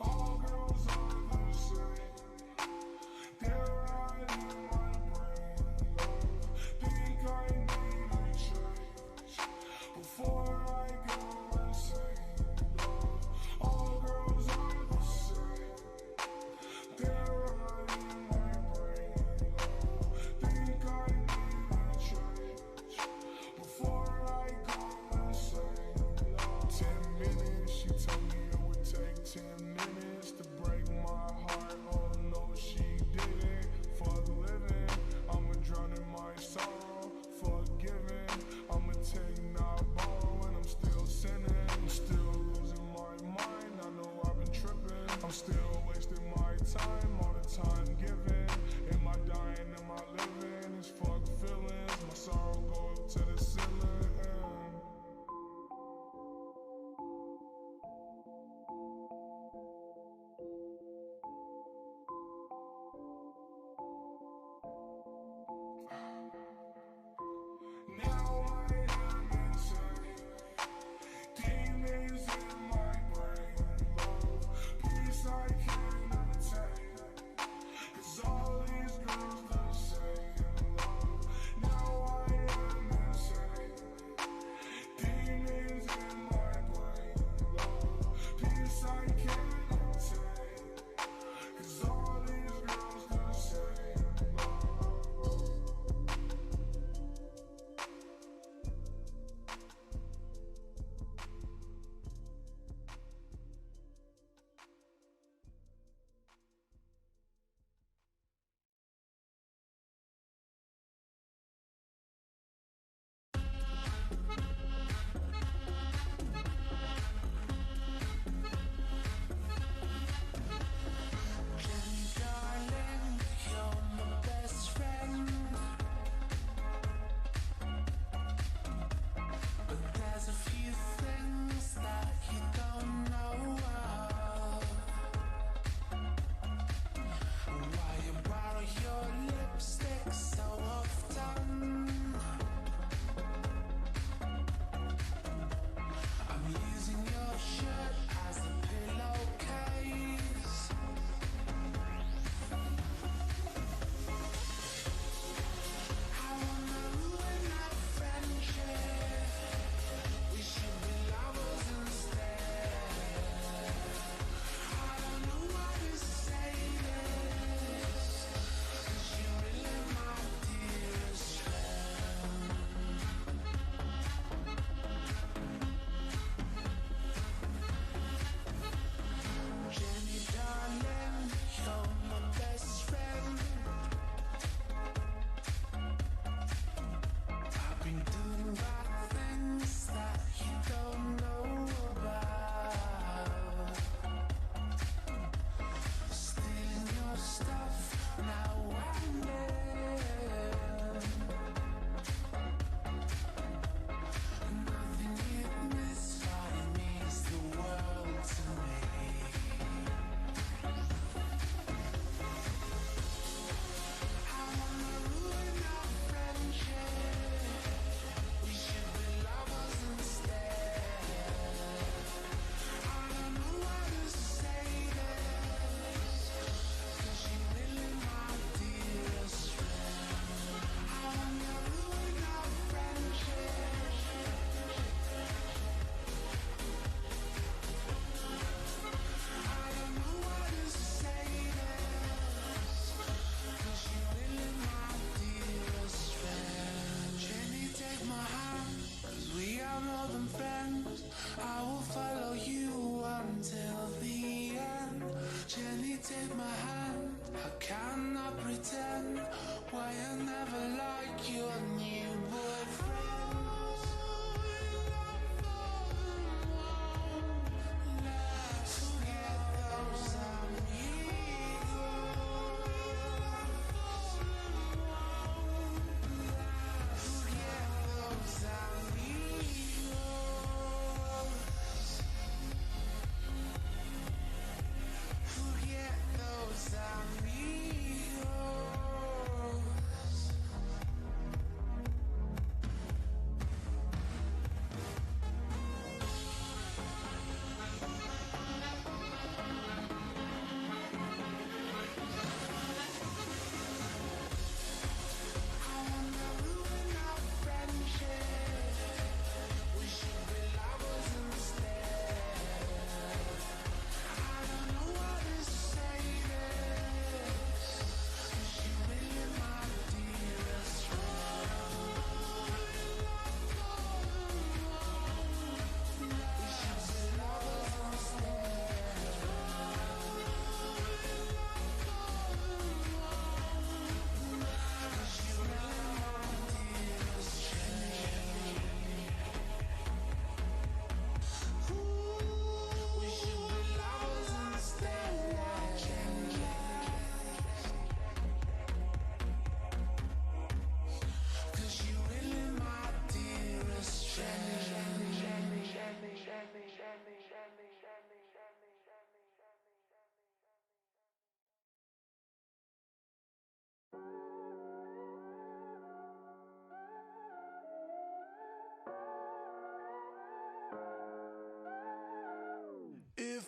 All girls are the same. They're right in my brain, love. Think I need a change before I go insane, love. All girls are the same. They're right in my brain, love. Think I need a change before I go insane, love. 10 minutes, she told me it would take 10 minutes.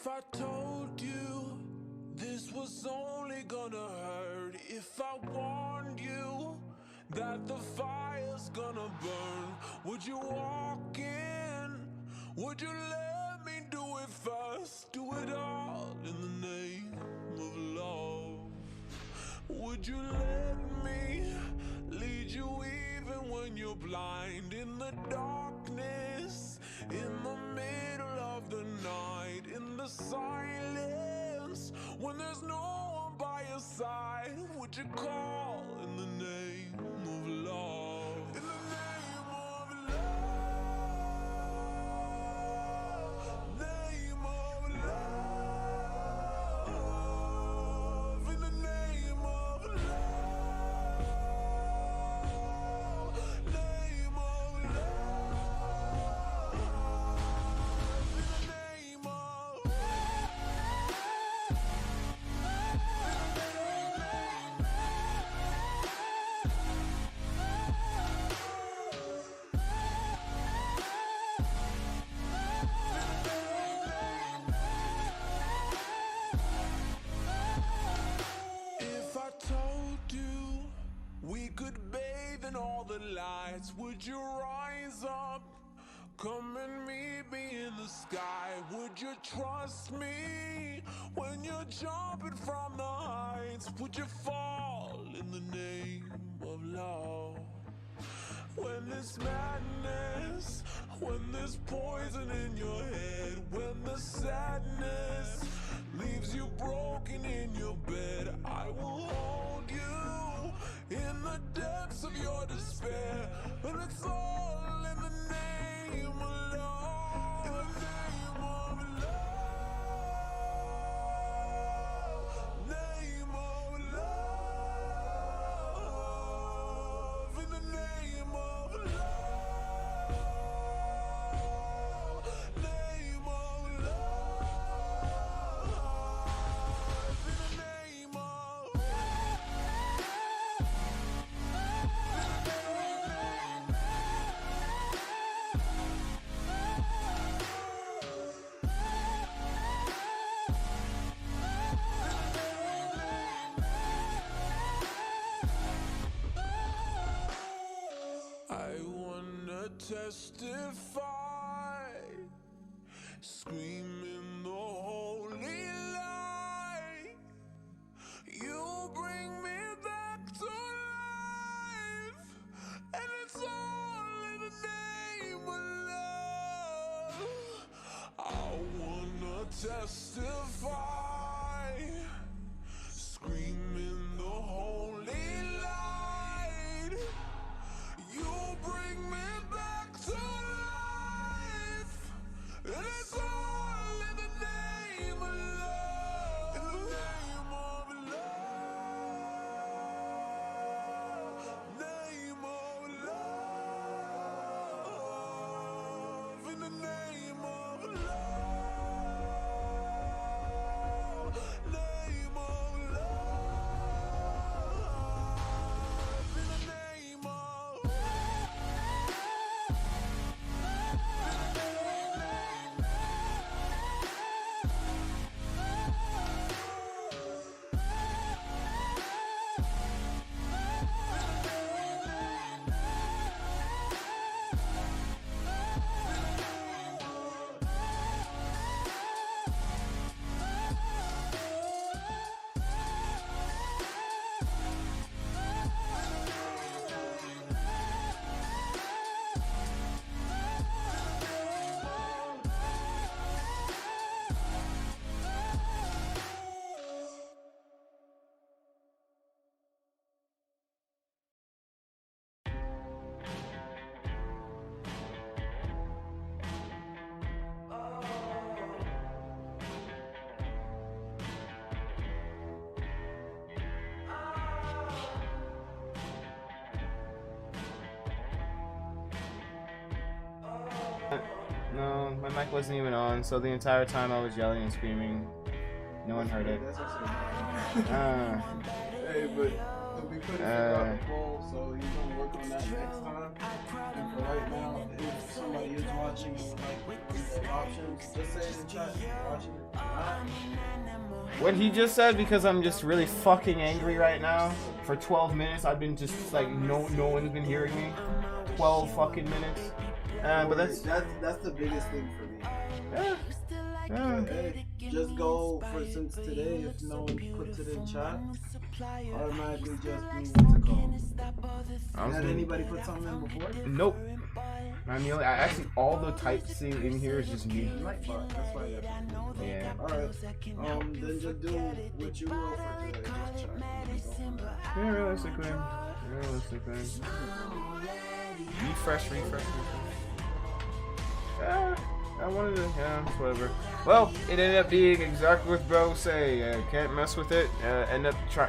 If I told you this was only gonna hurt, if I warned you that the fire's gonna burn, would you walk in? Would you let me do it first? Do it all in the name of love. Would you let me lead you even when you're blind? In the darkness, in the middle of the night, in the silence, when there's no one by your side, would you call in the name of love? In the name of love, name of love, in the name of love, name of love, in the name of If I told you we could bathe in all the lights, would you rise up? Come and meet me in the sky. Would you trust me when you're jumping from the heights? Would you fall in the name of love? When there's madness, when there's poison in your head, when the sadness leaves you broken in your bed, I will hold you in the depths of your despair. And it's all in the name of love, in the name of love, name of love, in the name of love, name of love, in the name of I wanna testify, scream in the holy light. You bring me back to life, and it's all in the name of love. I wanna testify, scream in the holy light. You bring me back to life, and it's all in the name of love, in the name of love, name of love, in the name of love, name of love, in the name of No, my mic wasn't even on, so the entire time I was yelling and screaming. No one heard it. Hey, but we couldn't figure out the poll, so you're gonna work on that next time. And for right now, if somebody is watching and would like these options, just say in chat? Watching it? Nah. What he just said, because I'm just really fucking angry right now. For 12 minutes, I've been just like, no one's been hearing me. 12 fucking minutes. But that's the biggest thing for me. Hey, just go for since today. If no one puts it in chat, automatically just do what's it called. Had anybody put something in before? Nope. I actually all the typing in here is just me. That's why you have to. Yeah. Alright. Then just do what you will for today. Just check. Yeah, realistically. Refresh. I wanted to, whatever. Well, it ended up being exactly what bro say. Can't mess with it.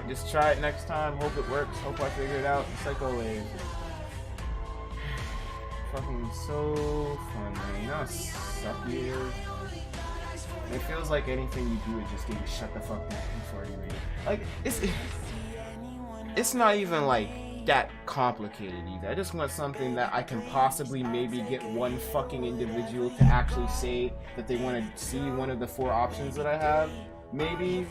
Just try it next time. Hope it works. Hope I figure it out. It's like always. Fucking so fun, man. You know how sucky it is? It feels like anything you do, it just getting shut the fuck down in 40 minutes. Like, it's not even like that complicated either. I just want something that I can possibly maybe get one fucking individual to actually say that they want to see one of the 4 options that I have. Maybe.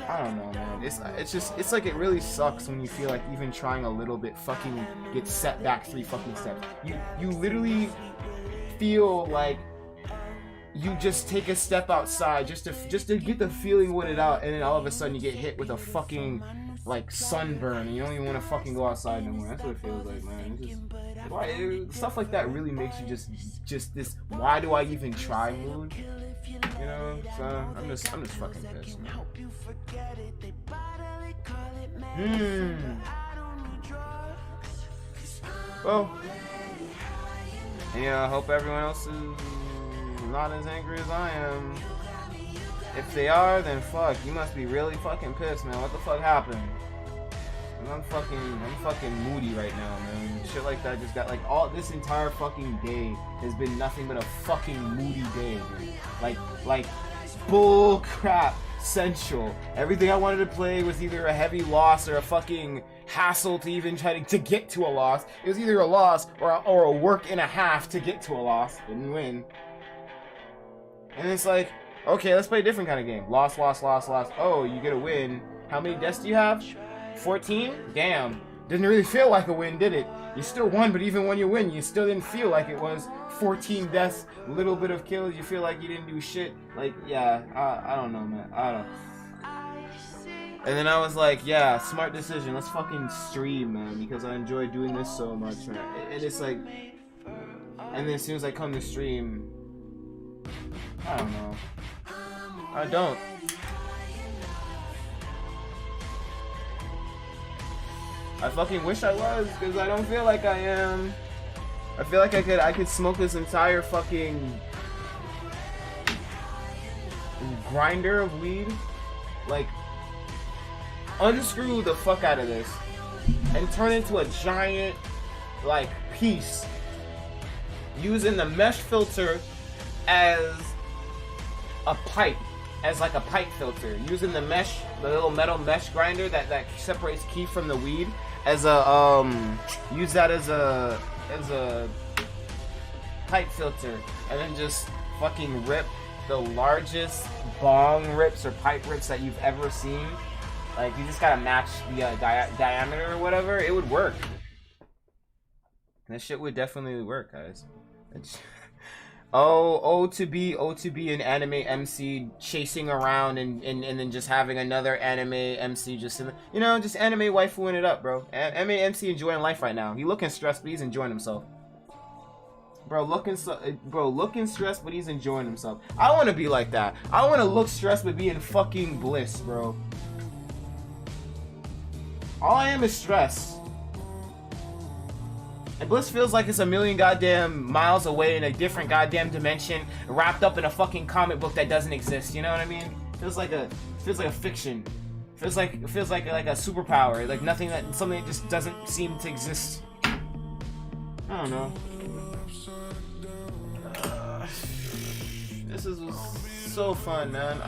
I don't know, man. It's like it really sucks when you feel like even trying a little bit fucking gets set back 3 fucking steps. You literally feel like you just take a step outside just to get the feeling what it out, and then all of a sudden you get hit with a fucking like sunburn and you don't even want to fucking go outside no more. That's what it feels like, man. Stuff like that really makes you just this why do I even try mood? You know, so I'm just fucking pissed, man. Well, yeah, I hope everyone else is not as angry as I am. If they are, then fuck, you must be really fucking pissed, man. What the fuck happened? I'm fucking moody right now, man. Shit like that just got like all this entire fucking day has been nothing but a fucking moody day, dude. Like bull crap central. Everything I wanted to play was either a heavy loss or a fucking hassle to even try to get to a loss. It was either a loss or a work and a half to get to a loss and win. And it's like, okay, let's play a different kind of game. Loss. Oh, you get a win. How many deaths do you have? 14? Damn. Didn't really feel like a win, did it? You still won, but even when you win, you still didn't feel like it was 14 deaths, little bit of kills. You feel like you didn't do shit. Like, yeah, I don't know, man. I don't. And then I was like, yeah, smart decision. Let's fucking stream, man, because I enjoy doing this so much, man. And it's like, and then as soon as I come to stream, I don't know. I don't. I fucking wish I was, because I don't feel like I am. I feel like I could smoke this entire fucking grinder of weed. Like, unscrew the fuck out of this and turn into a giant, like, piece. Using the mesh filter as a pipe. As like a pipe filter. Using the mesh, the little metal mesh grinder that separates keef from the weed. As a, use that as a pipe filter, and then just fucking rip the largest bong rips or pipe rips that you've ever seen. Like, you just gotta match the diameter or whatever. It would work. That shit would definitely work, guys. to be an anime MC chasing around and then just having another anime MC just in the, you know, just anime waifuing it up, bro. Anime MC enjoying life right now. He looking stressed, but he's enjoying himself. Bro, looking stressed, but he's enjoying himself. I want to be like that. I want to look stressed, but be in fucking bliss, bro. All I am is stress. And bliss feels like it's a million goddamn miles away in a different goddamn dimension, wrapped up in a fucking comic book that doesn't exist. You know what I mean? Feels like a fiction. Feels like a superpower. Like something that just doesn't seem to exist. I don't know. This is so fun, man.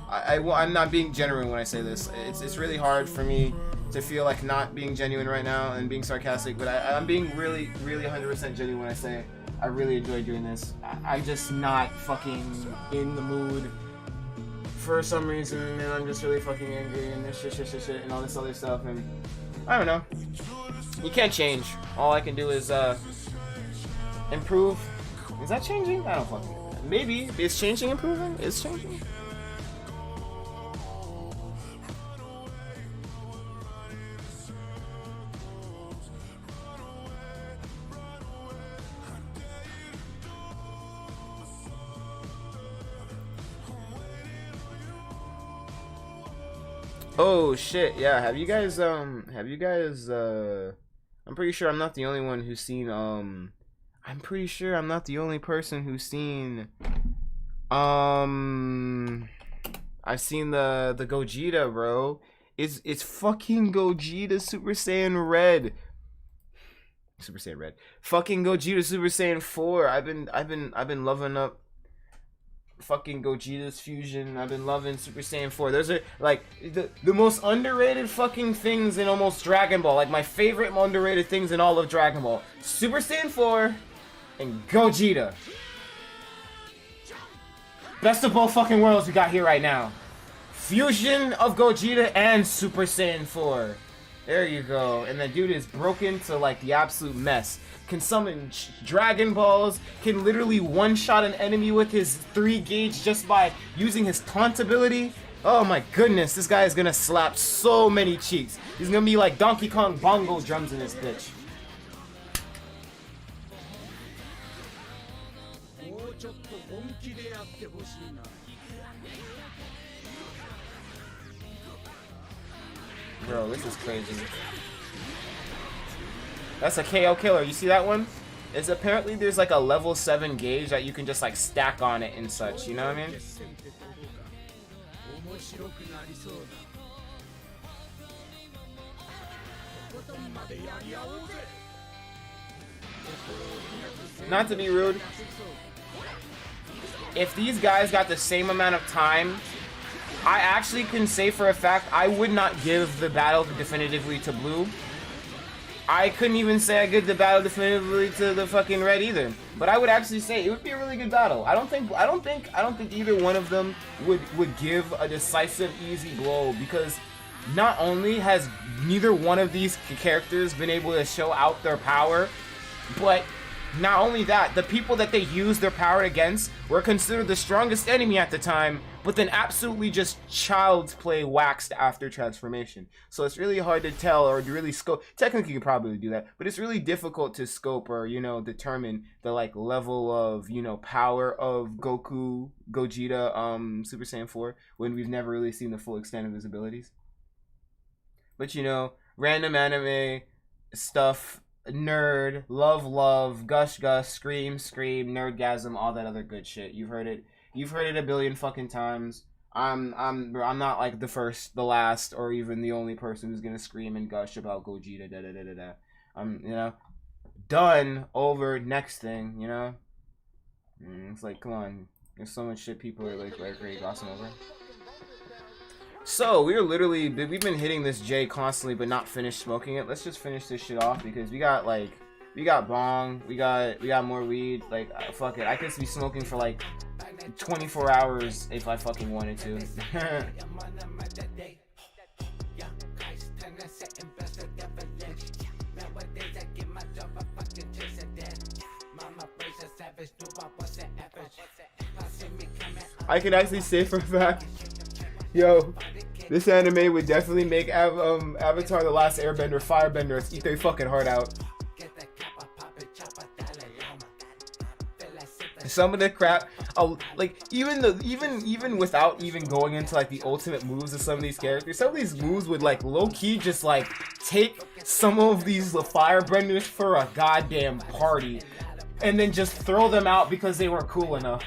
I'm not being genuine when I say this. It's really hard for me to feel like not being genuine right now and being sarcastic, but I'm being really 100% genuine when I say I really enjoy doing this. I'm just not fucking in the mood for some reason, and I'm just really fucking angry and this shit, and all this other stuff, and I don't know. You can't change. All I can do is improve. Is that changing? I don't fucking know. Maybe. Is changing improving? Is changing? Oh shit, yeah, have you guys I'm pretty sure I'm not the only one who's seen I'm pretty sure I'm not the only person who's seen I've seen the Gogeta, bro. It's fucking Gogeta Super Saiyan Red. Super Saiyan Red. Fucking Gogeta Super Saiyan 4. I've been loving up fucking Gogeta's fusion. I've been loving Super Saiyan 4. Those are like the most underrated fucking things in almost Dragon Ball. Like my favorite underrated things in all of Dragon Ball. Super Saiyan 4 and Gogeta. Best of both fucking worlds we got here right now. Fusion of Gogeta and Super Saiyan 4. There you go. And the dude is broken to like the absolute mess. Can summon Dragon Balls, can literally one-shot an enemy with his 3 gauge just by using his taunt ability. Oh my goodness, this guy is gonna slap so many cheeks. He's gonna be like Donkey Kong bongo drums in this bitch. Bro, this is crazy. That's a KO killer. You see that one? It's apparently there's like a level 7 gauge that you can just like stack on it and such. You know what I mean? Not to be rude. If these guys got the same amount of time, I actually can say for a fact I would not give the battle definitively to Blue. I couldn't even say I give the battle definitively to the fucking Red either. But I would actually say it would be a really good battle. I don't think either one of them would give a decisive easy blow, because not only has neither one of these characters been able to show out their power, but not only that, the people that they used their power against were considered the strongest enemy at the time, but then absolutely just child's play waxed after transformation. So it's really hard to tell or to really scope. Technically, you could probably do that, but it's really difficult to scope or, you know, determine the like level of, you know, power of Goku, Gogeta, Super Saiyan 4 when we've never really seen the full extent of his abilities. But, you know, random anime stuff, nerd, love, gush, scream, nerdgasm, all that other good shit. You've heard it. You've heard it a billion fucking times. I'm not like the first, the last, or even the only person who's gonna scream and gush about Gogeta. I'm, you know, done. Over. Next thing. You know. It's like, come on. There's so much shit people are like really glossing over. So we've been hitting this J constantly, but not finished smoking it. Let's just finish this shit off because we got bong, we got more weed. Like fuck it, I could be smoking for like 24 hours if I fucking wanted to. I can actually say for a fact, yo, this anime would definitely make Avatar: The Last Airbender Firebender eat their fucking heart out. Some of the crap, like even without even going into like the ultimate moves of some of these characters, some of these moves would like low key just like take some of these firebenders for a goddamn party, and then just throw them out because they weren't cool enough.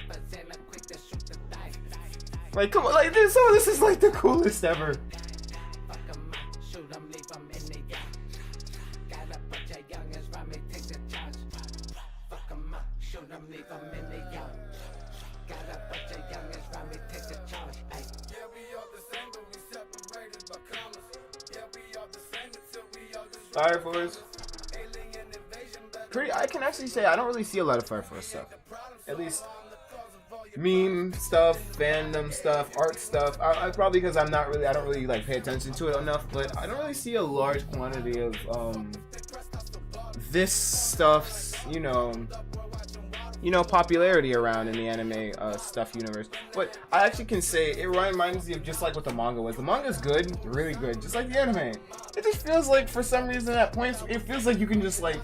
Like, come on, like some of this is like the coolest ever. Fire Force. I can actually say I don't really see a lot of Fire Force stuff. At least meme stuff, fandom stuff, art stuff. I probably because I don't really like pay attention to it enough, but I don't really see a large quantity of this stuff's, popularity around in the anime stuff universe. But I actually can say it reminds me of just like what the manga was. The manga's good, really good, just like the anime. It just feels like for some reason at points it feels like you can just like,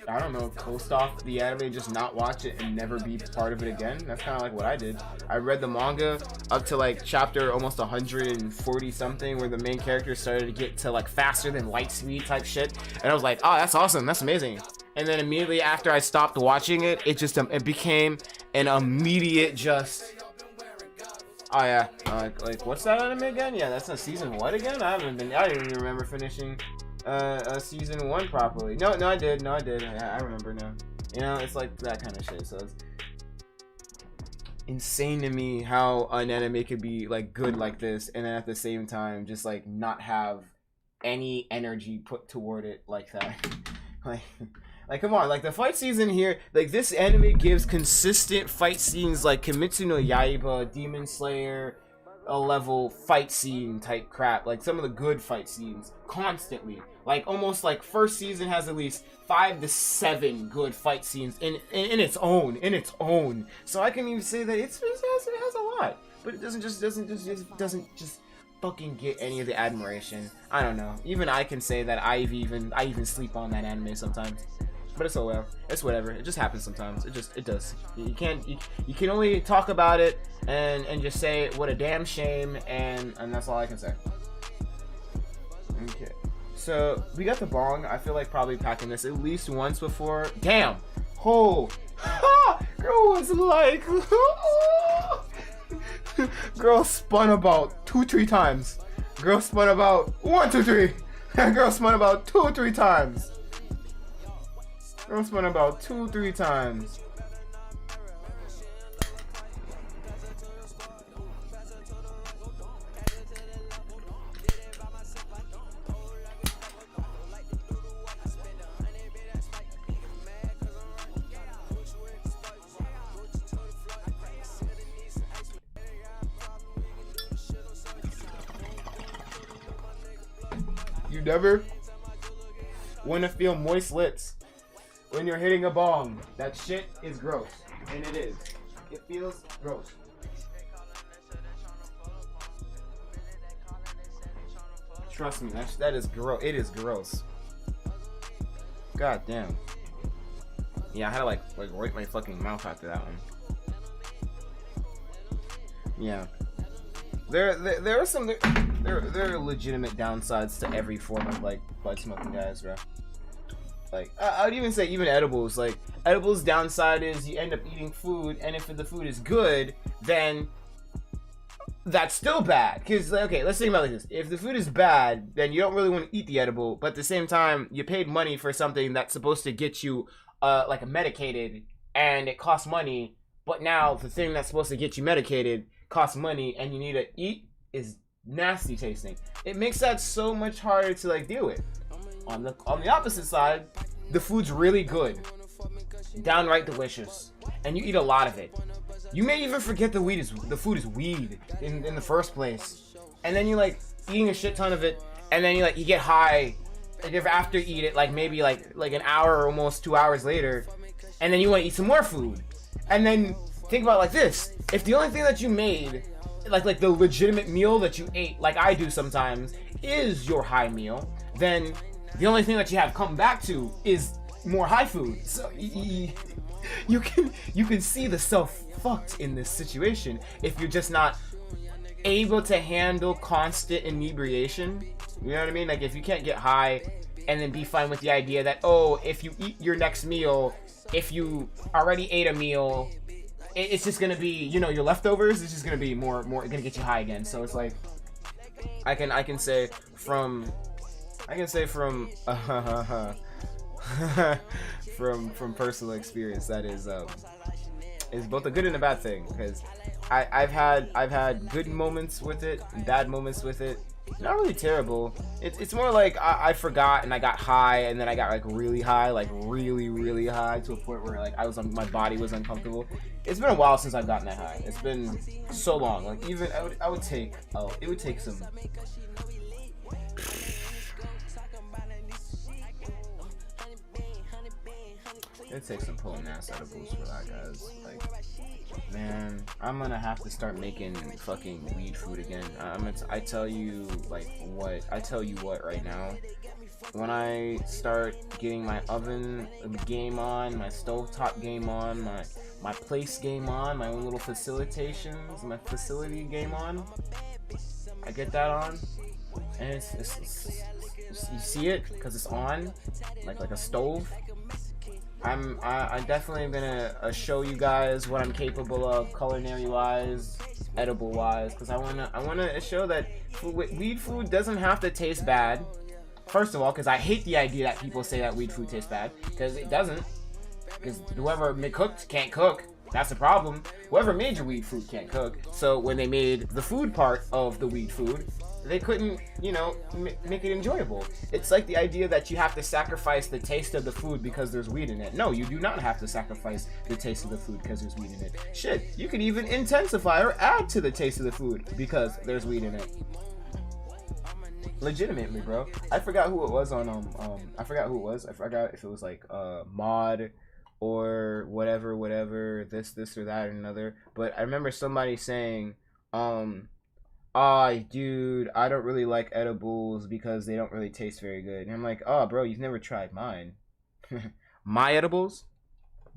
I don't know, coast off the anime, just not watch it and never be part of it again. That's kind of like what I did. I read the manga up to like chapter almost 140 something, where the main character started to get to like faster than light speed type shit, and I was like, oh, that's awesome, that's amazing. And then immediately after I stopped watching it, it became an immediate just, oh yeah, like what's that anime again? Yeah, that's a season what again? I didn't even remember finishing season 1 properly. No, I did. I remember now. It's like that kind of shit. So it's insane to me how an anime could be like good like this, and then at the same time just like not have any energy put toward it like that. Like come on, like the fight season here, like this anime gives consistent fight scenes like Kimetsu no Yaiba, Demon Slayer level fight scene type crap, like some of the good fight scenes constantly. Like almost like first season has at least 5 to 7 good fight scenes in its own. So I can even say that it has a lot, but it doesn't just fucking get any of the admiration. I don't know. Even I can say that I even sleep on that anime sometimes. But it's whatever. It just happens sometimes. It does. You can only talk about it and just say what a damn shame, and that's all I can say. Okay. So we got the bong. I feel like probably packing this at least once before. Damn. Oh. Girl was like girl spun about 2-3 times. Girl spun about 1-2-3. Girl spun about 2-3 times. Girl spun about 2-3 times. You never want to feel moist lips when you're hitting a bong. That shit is gross. And it is. It feels gross. Trust me, that is gross. It is gross. God damn. Yeah, I had to like wipe my fucking mouth after that one. Yeah. There are legitimate downsides to every form of like bud smoking, guys, bro. Like I would even say even edibles. Like edibles' downside is you end up eating food, and if the food is good, then that's still bad. Cause like, okay, let's think about it like this: if the food is bad, then you don't really want to eat the edible. But at the same time, you paid money for something that's supposed to get you like medicated, and it costs money. But now the thing that's supposed to get you medicated costs money, and you need to eat is nasty tasting. It makes that so much harder to like deal with. On the opposite side, the food's really good, downright delicious, and you eat a lot of it. You may even forget the food is weed in the first place, and then you like eating a shit ton of it, and then you get high, like after you eat it, like maybe like an hour or almost 2 hours later, and then you want to eat some more food, and then think about it like this: if the only thing that you made, like the legitimate meal that you ate, like I do sometimes, is your high meal, then the only thing that you have come back to is more high food. So you can see the self fucked in this situation if you're just not able to handle constant inebriation. You know what I mean? Like if you can't get high and then be fine with the idea that, oh, if you eat your next meal, if you already ate a meal, it's just gonna be, your leftovers. It's just gonna be more gonna get you high again. So it's like I can say from from personal experience that is both a good and a bad thing, because I've had good moments with it and bad moments with it, Not really terrible. It's more like I forgot and I got high and then I got like really high, like really high to a point where like my body was uncomfortable. It's been a while since I've gotten that high. It's been so long. Like even I would take it would take some. It takes some pulling ass edibles for that, guys. Like, man, I'm gonna have to start making fucking weed food again. I tell you what right now. When I start getting my oven game on, my stovetop game on, my place game on, my own little facilitations, my facility game on, I get that on, and it's you see it because it's on, like a stove. I definitely am gonna show you guys what I'm capable of, culinary wise, edible wise, because I wanna show that weed food doesn't have to taste bad. First of all, because I hate the idea that people say that weed food tastes bad, because it doesn't. Because whoever cooked can't cook. That's the problem. Whoever made your weed food can't cook. So when they made the food part of the weed food, they couldn't, make it enjoyable. It's like the idea that you have to sacrifice the taste of the food because there's weed in it. No, you do not have to sacrifice the taste of the food because there's weed in it. Shit, you could even intensify or add to the taste of the food because there's weed in it. Legitimately, bro. I forgot who it was on I forgot who it was. I forgot if it was like Mod or whatever, this or that or another. But I remember somebody saying, dude, I don't really like edibles because they don't really taste very good. And I'm like, oh, bro, you've never tried mine. My edibles?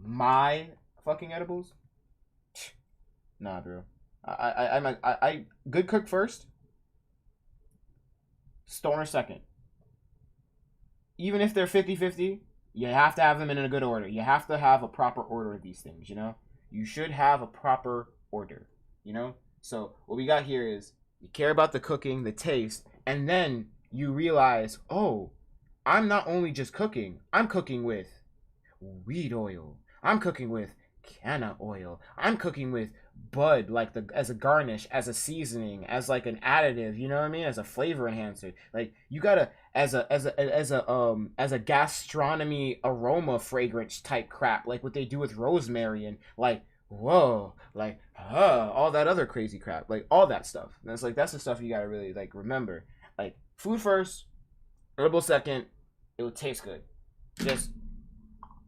My fucking edibles? Nah, bro. I good cook first, stoner second. Even if they're 50-50, you have to have them in a good order. You have to have a proper order of these things, You should have a proper order, So what we got here is you care about the cooking, the taste, and then you realize, oh, I'm not only just cooking, I'm cooking with weed oil. I'm cooking with canna oil. I'm cooking with bud, as a garnish, as a seasoning, as like an additive, you know what I mean? As a flavor enhancer. Like you gotta as a gastronomy aroma fragrance type crap, like what they do with rosemary and like whoa, like all that other crazy crap, like all that stuff. And it's like that's the stuff you gotta really like remember. Like food first, herbal second, it will taste good. Just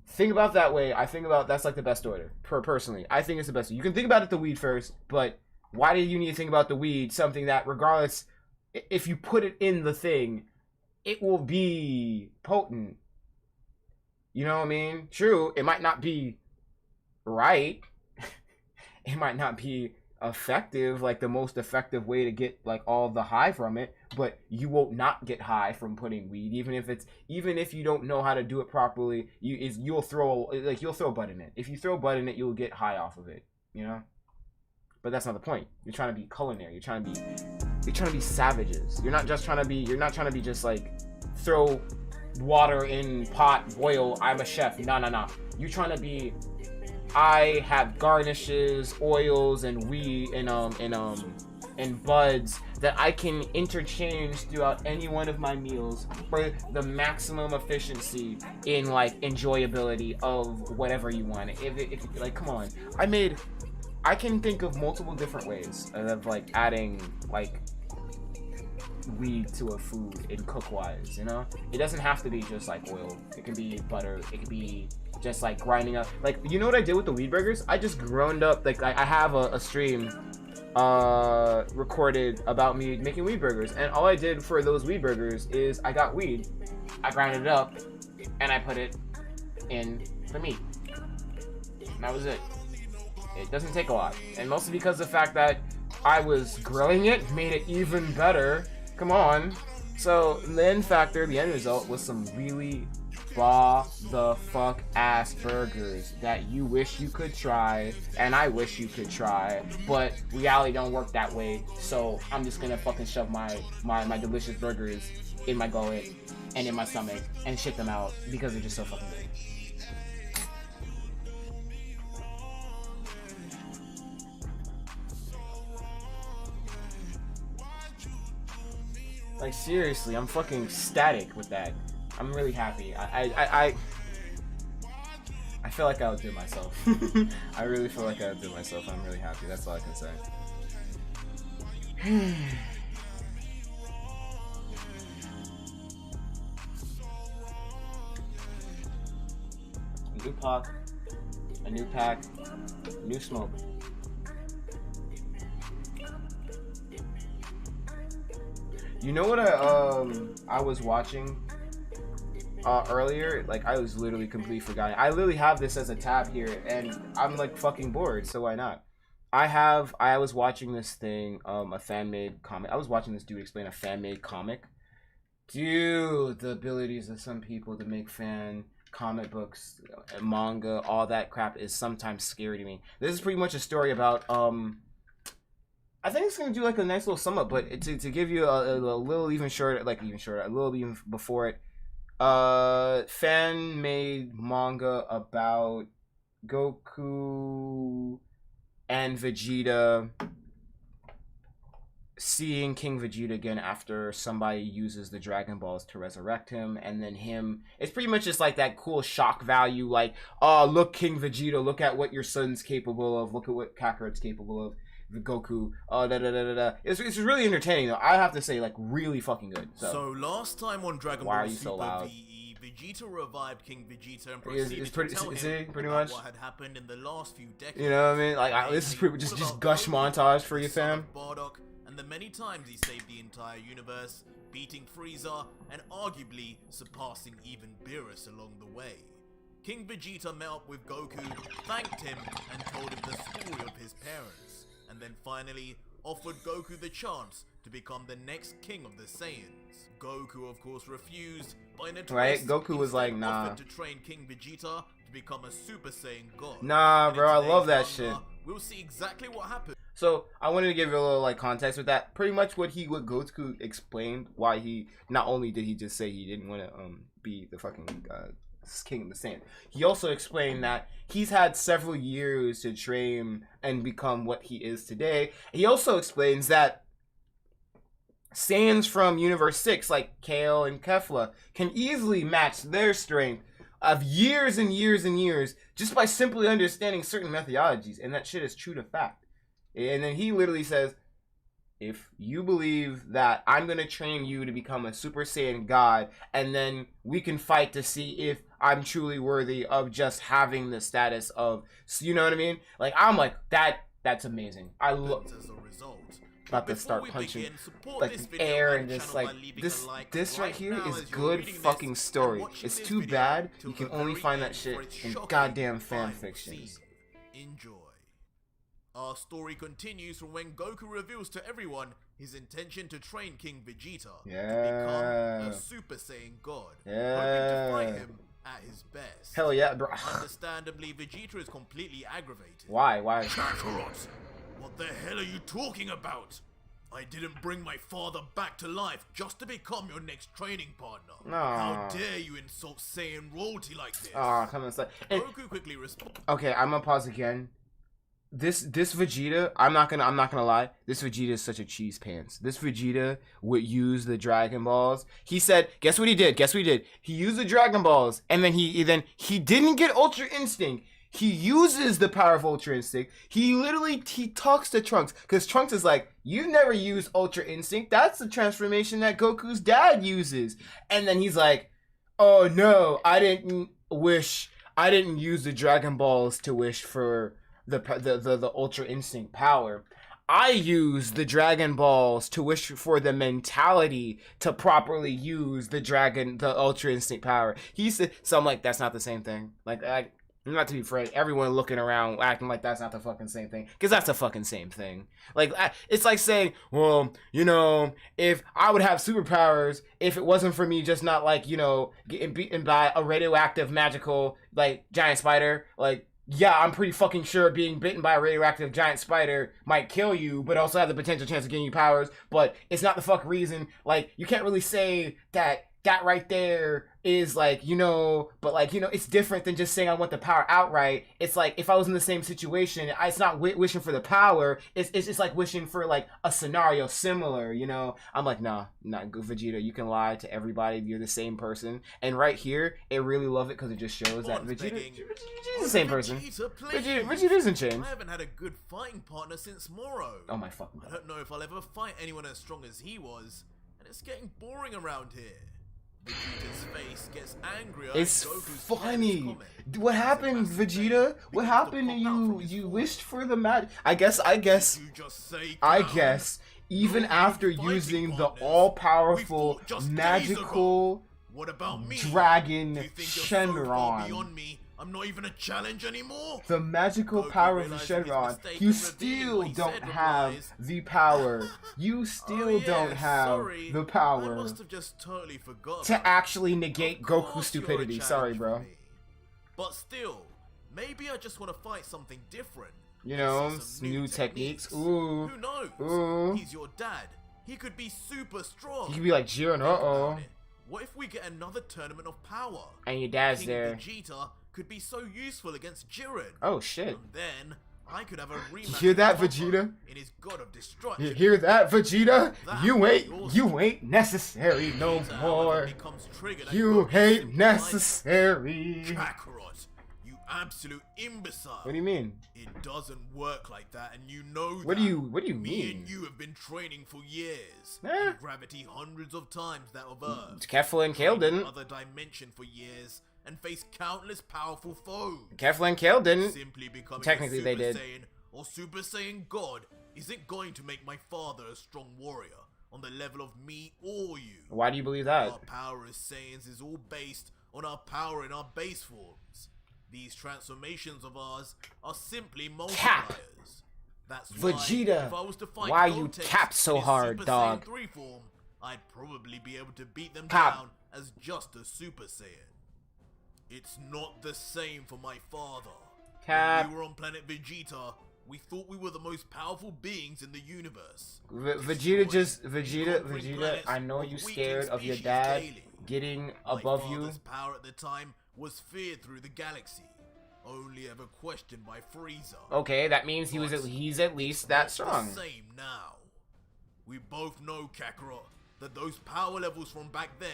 think about that way. I think about that's like the best order. Personally, I think it's the best. You can think about it the weed first, but why do you need to think about the weed? Something that regardless, if you put it in the thing, it will be potent. You know what I mean? True, it might not be right. It might not be effective, like the most effective way to get like all the high from it, but you won't not get high from putting weed, even if you don't know how to do it properly. You'll throw bud in it. If you throw bud in it, you'll get high off of it, But that's not the point. You're trying to be culinary. You're trying to be savages. You're not trying to be just like throw water in pot, boil, I'm a chef. No. You're trying to be, I have garnishes, oils, and weed and buds that I can interchange throughout any one of my meals for the maximum efficiency in like enjoyability of whatever you want. If like, come on, I can think of multiple different ways of like adding like weed to a food in cook wise. It doesn't have to be just like oil. It can be butter. It can be just like grinding up, like, you know what I did with the weed burgers? I just ground up, like I have a stream recorded about me making weed burgers, and all I did for those weed burgers is I got weed, I grinded it up, and I put it in the meat, and that was it. It doesn't take a lot, and mostly because of the fact that I was grilling it made it even better. Come on. So the end result was some really the fuck ass burgers that you wish you could try, and I wish you could try, but reality don't work that way. So I'm just gonna fucking shove my delicious burgers in my gullet and in my stomach and shit them out because they're just so fucking good. Like seriously, I'm fucking ecstatic with that. I'm really happy. I feel like I outdid myself. I really feel like I outdid myself. I'm really happy. That's all I can say. A new Pac, a new pack, new smoke. You know what I was watching earlier? Like I was literally completely forgotten. I literally have this as a tab here, and I'm like fucking bored. So why not? I was watching this thing, a fan made comic. I was watching this dude explain a fan made comic. Dude, the abilities of some people to make fan comic books, manga, all that crap is sometimes scary to me. This is pretty much a story about I think it's gonna do like a nice little sum up, but to give you a little even shorter, a little even before it, fan made manga about Goku and Vegeta seeing King Vegeta again after somebody uses the Dragon Balls to resurrect him, and then him. It's pretty much just like that cool shock value, like, oh, look, King Vegeta, look at what your son's capable of, look at what Kakarot's capable of. Goku, It's really entertaining though. I have to say, like, really fucking good. So last time on Dragon Ball Super VE, Vegeta revived King Vegeta and proceeded to tell him pretty much what had happened in the last few decades. You know what I mean? Like, this is pretty just gush montage for you, fam. Bardock, and the many times he saved the entire universe, beating Frieza and arguably surpassing even Beerus along the way. King Vegeta met up with Goku, thanked him, and told him the story of his parents. And then finally offered Goku the chance to become the next king of the Saiyans. Goku, of course, refused, but in a twist, right? Goku was like, nah. Offered to train King Vegeta to become a Super Saiyan God. Nah, bro, I love that shit. We'll see exactly what happened. So I wanted to give you a little like context with that. Pretty much what Goku explained why he not only did he just say he didn't want to be the fucking king of the Saiyan. He also explained that he's had several years to train and become what he is today. He also explains that Saiyans from Universe 6, like Kale and Kefla, can easily match their strength of years and years and years just by simply understanding certain methodologies, and that shit is true to fact. And then he literally says, if you believe that I'm going to train you to become a Super Saiyan God, and then we can fight to see if I'm truly worthy of just having the status of, you know what I mean? Like, I'm like, that's amazing. I love, about to start punching like air and just like, this right here is good fucking story. It's too bad you can only find that shit in goddamn fan fictions. Enjoy. Our story continues from when Goku reveals to everyone his intention to train King Vegeta to become a Super Saiyan God, hoping to fight him at his best. Hell yeah, bro. Understandably, Vegeta is completely aggravated. Why? Kakarot, what the hell are you talking about? I didn't bring my father back to life just to become your next training partner. No. How dare you insult Saiyan royalty like this? Come on, Goku quickly responds. Okay, I'm gonna pause again. This Vegeta, I'm not gonna lie. This Vegeta is such a cheese pants. This Vegeta would use the Dragon Balls. He said, guess what he did? He used the Dragon Balls, and then he didn't get Ultra Instinct. He uses the power of Ultra Instinct. He talks to Trunks, because Trunks is like, you've never used Ultra Instinct. That's the transformation that Goku's dad uses. And then he's like, oh no, I didn't use the Dragon Balls to wish for the Ultra Instinct power. I use the Dragon Balls to wish for the mentality to properly use the Ultra Instinct power. He said, so I'm like, that's not the same thing. Like, not to be afraid, everyone looking around acting like that's not the fucking same thing, because that's the fucking same thing. Like, it's like saying, well, you know, if I would have superpowers if it wasn't for me just not, like, you know, getting beaten by a radioactive magical, like, giant spider. Like, yeah, I'm pretty fucking sure being bitten by a radioactive giant spider might kill you, but also have the potential chance of getting you powers, but it's not the fuck reason. Like, you can't really say that that right there is like, you know, but like, you know, it's different than just saying I want the power outright. It's like if I was in the same situation, it's not wishing for the power. It's just like wishing for like a scenario similar, you know. I'm like, nah, not good, Vegeta. You can lie to everybody. You're the same person. And right here, I really love it because it just shows that Vegeta's the same person. Vegeta doesn't change. I haven't had a good fighting partner since Moro. Oh my fucking God. I don't know if I'll ever fight anyone as strong as he was, and it's getting boring around here. Vegeta's face gets angrier. It's funny. What happened, Vegeta? What happened to you? You wished for the magic. I guess. Even after using the all-powerful magical dragon Shenron. I'm not even a challenge anymore. The magical power of the Shenron. You still don't have the power. You still don't have the power. I must have just totally forgot to actually negate Goku's stupidity. Sorry, bro. But still, maybe I just want to fight something different. You know, new techniques. Ooh. Who knows? Ooh. He's your dad. He could be super strong. He could be like Jiren. Uh-oh. What if we get another tournament of power? And your dad's King there. Vegeta could be so useful again't Jiren. Oh shit. And then I could have a rematch. Hear that, Vegeta? In his God of Destruction. You hear that, Vegeta? You ain't necessary no more. You ain't necessary. Kakarot, you absolute imbecile. What do you mean? It doesn't work like that, and you know that. What do you mean? Me and you have been training for years. Eh? In gravity hundreds of times that of Earth. Kefla and Kale didn't. Other dimension for years. And face countless powerful foes. Kefla and Kale didn't. Simply becoming Technically, a they Super did. Saiyan or Super Saiyan God isn't going to make my father a strong warrior on the level of me or you. Why do you believe that? Our power as Saiyans is all based on our power in our base forms. These transformations of ours are simply multipliers. That's Vegeta, why if I was to fight why you Gotenks cap so in hard, Super dog? Saiyan 3 form, I'd probably be able to beat them Cap. down as just a Super Saiyan. It's not the same for my father. Cap. When we were on planet Vegeta, we thought we were the most powerful beings in the universe. Vegeta, I know you scared of your dad getting above you. My father's power at the time was feared through the galaxy, only ever questioned by Frieza. Okay, that means he's at least that strong. The same now. We both know, Kakarot, that those power levels from back then,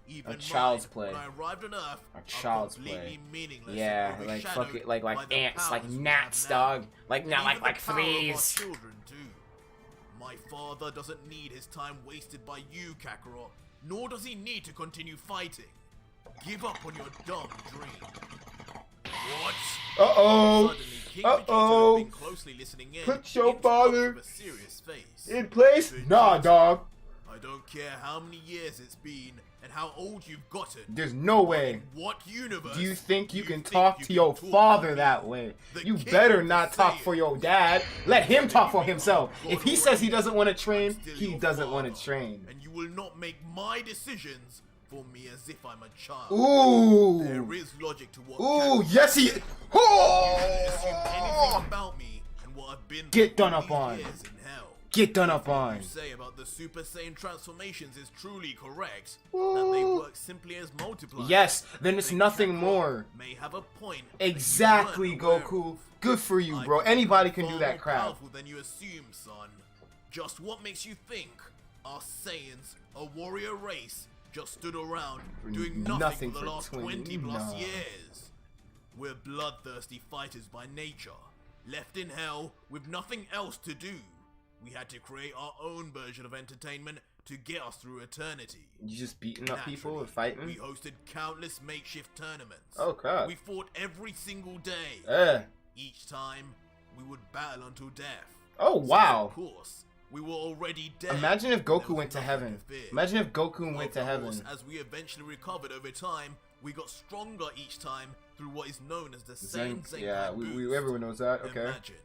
even A child's mine, play. when I arrived on Earth, A child's completely play. meaningless. Yeah, and like fuck overshadowed it, like by the ants, like powers we gnats, have now. dog. Like not Even like the power of our fleas. children too. My father doesn't need his time wasted by you, Kakarot, nor does he need to continue fighting. Give up on your dumb dream. What? Uh-oh. Suddenly, King Uh-oh. Vegeta, who'd been closely listening in, Put your interrupted father with a serious face. in place? Nah, dog. I don't care how many years it's been and how old you've gotten. There's no way. In what universe Do you think you can talk to your father that way? You better not talk for your dad. Let him talk for himself. If he says he doesn't want to train, he doesn't want to train. And you will not make my decisions for me as if I'm a child. Ooh. There is logic to what. Ooh, yes he. Assume anything Oh. about me and what I've been Get through done up these on. years in hell. Get done up What on. you say about the Super Saiyan transformations is truly correct. That they work simply as multipliers. Yes, then it's Then nothing Kakarot more. May have a point. that you Exactly, weren't aware Goku. of. Good for you, I bro. could Anybody be can do far that more crap. powerful than you assume, son. Just what makes you think our Saiyans, a warrior race, just stood around doing nothing for the last 20 plus years? We're bloodthirsty fighters by nature, left in hell with nothing else to do. We had to create our own version of entertainment to get us through eternity. You just beating up people Naturally, and fighting? We hosted countless makeshift tournaments. Oh, crap. We fought every single day. Each time, we would battle until death. Oh, wow. Of course, we were already dead. Imagine if There Goku was went to nothing heaven. fear. Imagine if Goku went to Of heaven. course, as we eventually recovered over time, we got stronger each time through what is known as the Saiyan Zenkai Yeah, boost. everyone knows that. Okay. Imagine,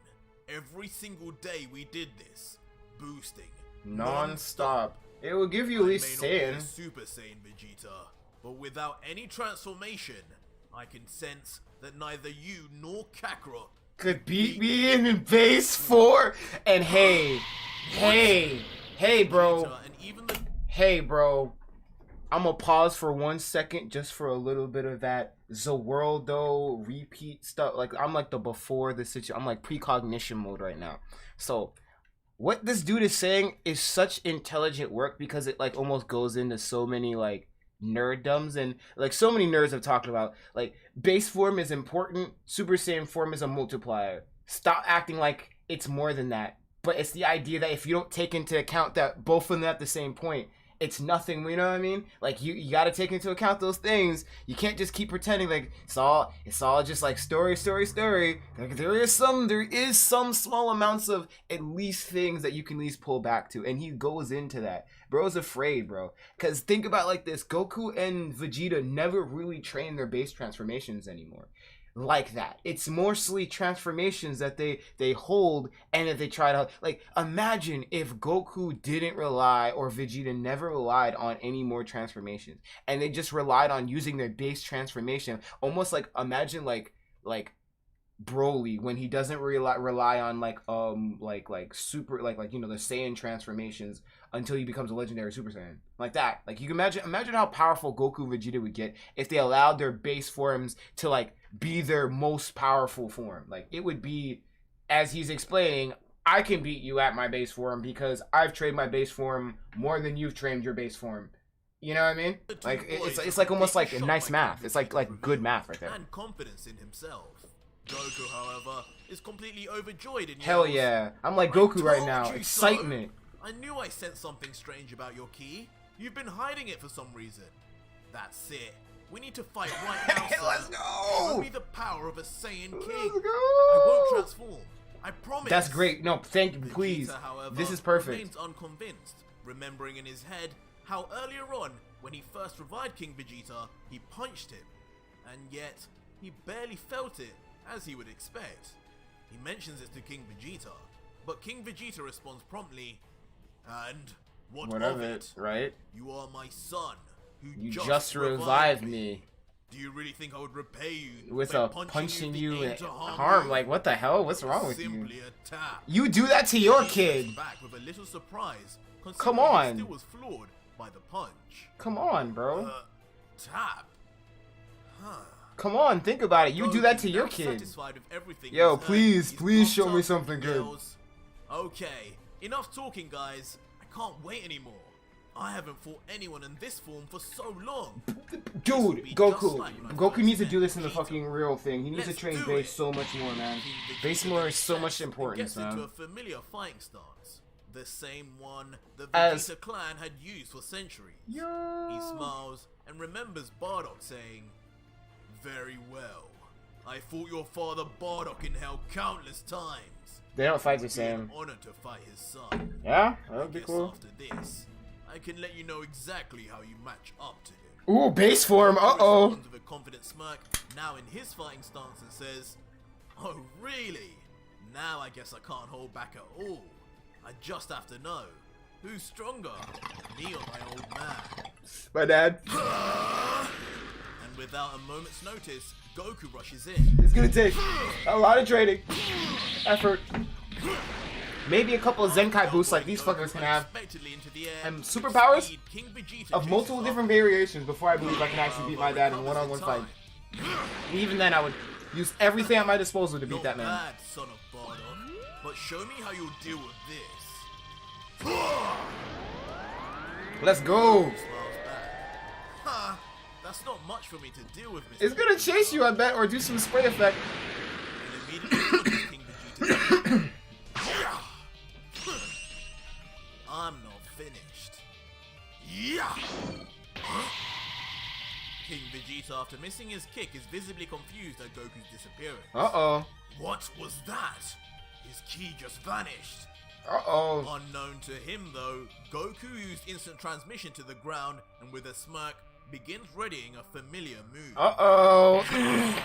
every single day we did this, boosting. Non-stop. It will give you at least I may not be a Saiyan. Super Saiyan Vegeta, but without any transformation, I can sense that neither you nor Kakarot Could beat me in base 4. And hey, bro. Vegeta, and even the Hey, bro. I'm gonna pause for 1 second just for a little bit of that Zerworldo repeat stuff. Like, I'm like the before the situation. I'm like precognition mode right now. So what this dude is saying is such intelligent work because it like almost goes into so many like nerddoms, and like so many nerds have talked about like base form is important, Super Saiyan form is a multiplier. Stop acting like it's more than that. But it's the idea that if you don't take into account that both of them at the same point, it's nothing, you know what I mean? Like you got to take into account those things. You can't just keep pretending like it's all just like story. Like there is some small amounts of at least things that you can at least pull back to, and he goes into that. Bro's afraid, bro. Cause think about like this: Goku and Vegeta never really train their base transformations anymore. Like that, it's mostly transformations that they hold, and that they try to like. Imagine if Goku didn't rely, or Vegeta never relied on any more transformations, and they just relied on using their base transformation. Almost like imagine like Broly when he doesn't rely on like super like you know the Saiyan transformations until he becomes a legendary Super Saiyan, like that. Like you can imagine how powerful Goku and Vegeta would get if they allowed their base forms to like be their most powerful form. Like it would be, as he's explaining, I can beat you at my base form because I've trained my base form more than you've trained your base form. You know what I mean? Like it's like almost like a nice math. It's like good math right there. And confidence in himself. Goku, however, is completely overjoyed and Hell yells, yeah. I'm like Goku right now. "Told you Excitement. so. I knew I sensed something strange about your ki. You've been hiding it for some reason. That's it. We need to fight right now, sir. Let's go. Show me the power of a Saiyan king. Let's go. I won't transform. I promise. That's great. No, thank you, please. Vegeta, however, This is perfect. remains unconvinced, remembering in his head how earlier on, when he first revived King Vegeta, he punched him, and yet he barely felt it, as he would expect. He mentions it to King Vegeta, but King Vegeta responds promptly, "And what of it? Right? You are my son, who You just revived me Do you really think I would repay you with by a punching you in and to harm? you? Like what the hell? What's wrong with you? Simply a tap." You do that to your He kid. steps back with a little surprise, Come considering on. he still was floored by the punch. Come on, bro. Tap. Huh. Come on, think about it. You do that to Goku, your now kid. satisfied with everything Yo, he's heard, please, he's please pumped show me up something and good. yells, "Okay, enough talking, guys. I can't wait anymore. I haven't fought anyone in this form for so long." Dude, be just Goku. like when I Goku first needs to met do this in the Vegeta. fucking real thing. He needs to Let's train do base it. so much more, man. King Vegeta Base more is so accepts much and importance, gets into man. a familiar fighting stance, the same one the As- Vegeta clan had used for centuries. Yo. He smiles and remembers Bardock saying, "Very well. I fought your father Bardock in hell countless times. They don't fight the It would be an same. honor to fight his son. Yeah, that I would be guess cool. after this, I can let you know exactly how you match up to him." Ooh, base form. He Uh-oh. responds with a confident smirk, now in his fighting stance, and says, "Oh, really? Now I guess I can't hold back at all. I just have to know, who's stronger, me or my old man?" My dad. And without a moment's notice, Goku rushes in. It's gonna take a lot of training. Effort. Maybe a couple of Zenkai boosts like these fuckers can have. Unexpectedly into the air, And superpowers speed, King Vegeta of chases multiple off. different variations before I believe I can actually beat my dad in one-on-one fight. And even then, I would use everything at my disposal to beat Not that man. bad, son of Bardock, but show me how you'll deal with this. Let's go. Smiles back. Ha! That's not much for me to deal with, Mr. It's gonna chase you, I bet, or do some spray effect. And immediately punches King Vegeta. I'm not finished. Yeah! King Vegeta, after missing his kick, is visibly confused at Goku's disappearance. Uh-oh. What was that? His ki just vanished. Uh-oh. Unknown to him, though, Goku used instant transmission to the ground and with a smirk begins readying a familiar move. Uh-oh. Hame!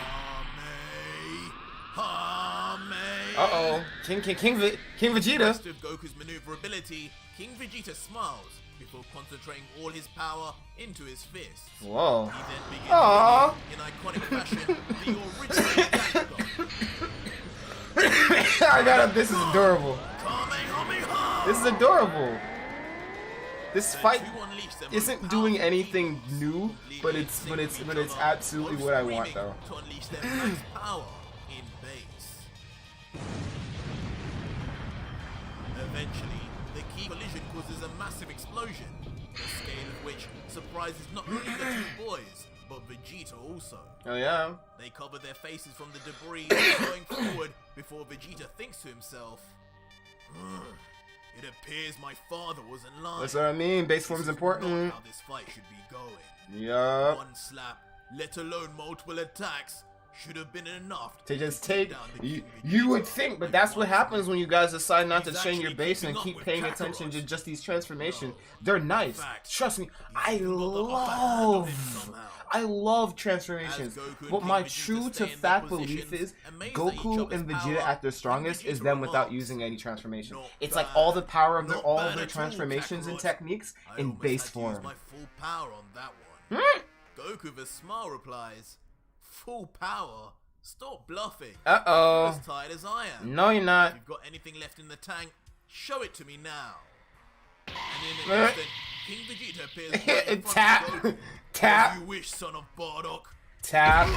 Uh-oh. King Vegeta. Impressed with Goku's maneuverability, King Vegeta smiles before concentrating all his power into his fists. Whoa. He then begins Aww. in iconic fashion the original Gangster. I got it. This is adorable. Kamehameha! This is adorable. This fight isn't doing anything new, but it's absolutely what I want though. To unleash their max power in base. Eventually, the key collision causes a massive explosion, the scale of which surprises not only the two boys, but Vegeta also. Oh yeah. They cover their faces from the debris going forward before Vegeta thinks to himself, it appears my father wasn't lying. That's what I mean. Base form's important. Not how this fight should be going. Yup. One slap, let alone multiple attacks, should have been enough to just take. You would think, but that's what happens when you guys decide not to train your base and keep paying attention to just these transformations. They're nice. Trust me, I love transformations. But my true to fact belief is Goku and Vegeta at their strongest is them without using any transformation. It's like all the power of all of their transformations and techniques in base form. My full power on that one. Goku with a smile replies, full power? Stop bluffing. Uh-oh. You're as tired as I am. No, you're not. If you've got anything left in the tank, show it to me now. And in an instant, King Vegeta appears right in front of Goku. Tap. As you wish, son of Bardock. Tap.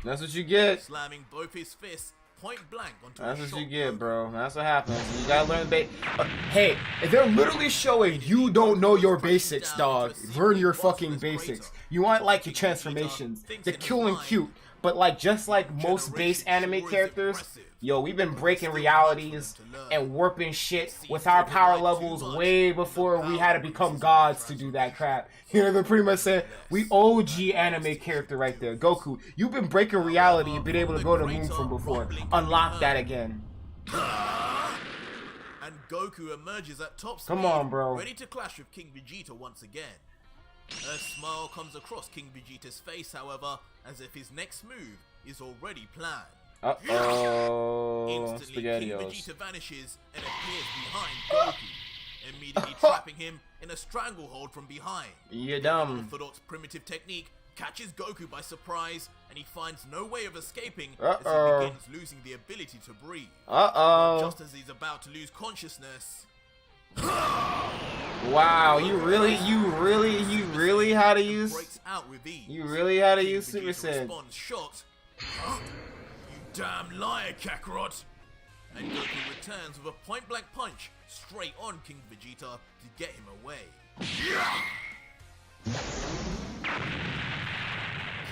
That's what you get. Slamming both his fists point blank onto That's a what you shot get, Goku. bro. That's what happens. You gotta learn base. Hey, they're literally showing you don't know your basics, dog. Learn your fucking basics. You want like your transformations. They're cool and cute, but like just like most base anime characters, yo, we've been breaking realities and warping shit with our power levels way before we had to become gods to do that crap. You know, they're pretty much saying we OG anime character right there. Goku, you've been breaking reality and been able to go to the moon from before. Unlock that again. And Goku emerges at top speed, Come on, bro. ready to clash with King Vegeta once again. A smile comes across King Vegeta's face, however, as if his next move is already planned. Uh-oh. Instantly, King SpaghettiOs. Vegeta vanishes and appears behind Goku, immediately trapping him in a stranglehold from behind. You're The dumb. unorthodox primitive technique catches Goku by surprise, and he finds no way of escaping Uh-oh. as he begins losing the ability to breathe. Uh-oh. Just as he's about to lose consciousness, Wow, you really had to use. breaks out with ease. You really had to King use Super Vegeta Saiyan. responds shocked. You damn liar, Kakarot! And Goku returns with a point-blank punch straight on King Vegeta to get him away.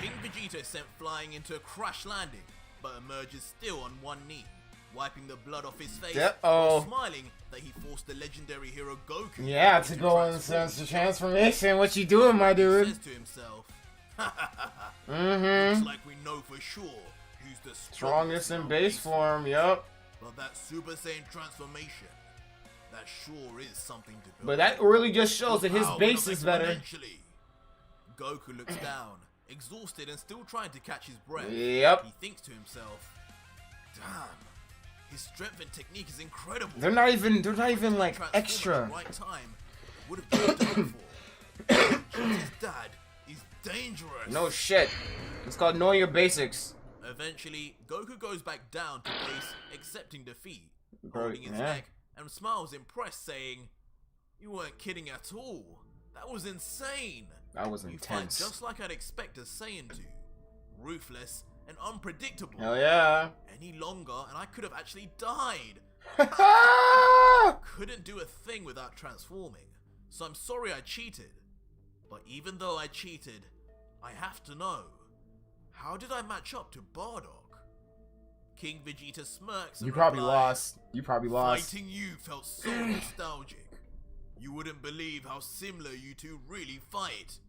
King Vegeta is sent flying into a crash landing, but emerges still on one knee, wiping the blood off his face while smiling that he forced the legendary hero Goku Yeah, to go on sense of transformation. What you doing, my He dude? says to himself, Mm-hmm. looks like we know for sure who's the Strongest in base form, yup. But that Super Saiyan transformation, that sure is something to build. But that really just shows that his Power base went is up better. exponentially. Goku looks down, exhausted and still trying to catch his breath. Yep. He thinks to himself, damn, his strength and technique is incredible. They're not even like Transform extra. at the right time would have been done for. His dad is dangerous. No shit. It's called know your basics. Eventually, Goku goes back down to base, accepting defeat, Bro, holding his yeah. neck, and smiles impressed, saying, "You weren't kidding at all. That was insane. That was You fight intense. just like I'd expect a Saiyan to. Ruthless and unpredictable. Hell yeah. Any longer, and I could have actually died. Couldn't do a thing without transforming, so I'm sorry I cheated. But even though I cheated, I have to know, how did I match up to Bardock?" King Vegeta smirks and You probably replies, lost. "Fighting you felt so nostalgic. You wouldn't believe how similar you two really fight.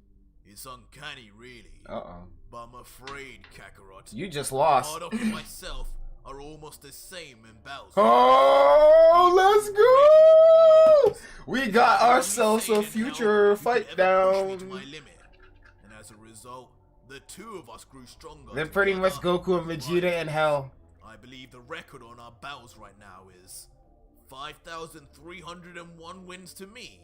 It's uncanny, really. Uh-oh. But I'm afraid, Kakarot, You just lost. Bardock and myself are almost the same in battles." Oh, let's go! We got ourselves a future fight down. And as a result, the two of us grew stronger. They're pretty much together. Goku and Vegeta in hell. I believe the record on our battles right now is 5,301 wins to me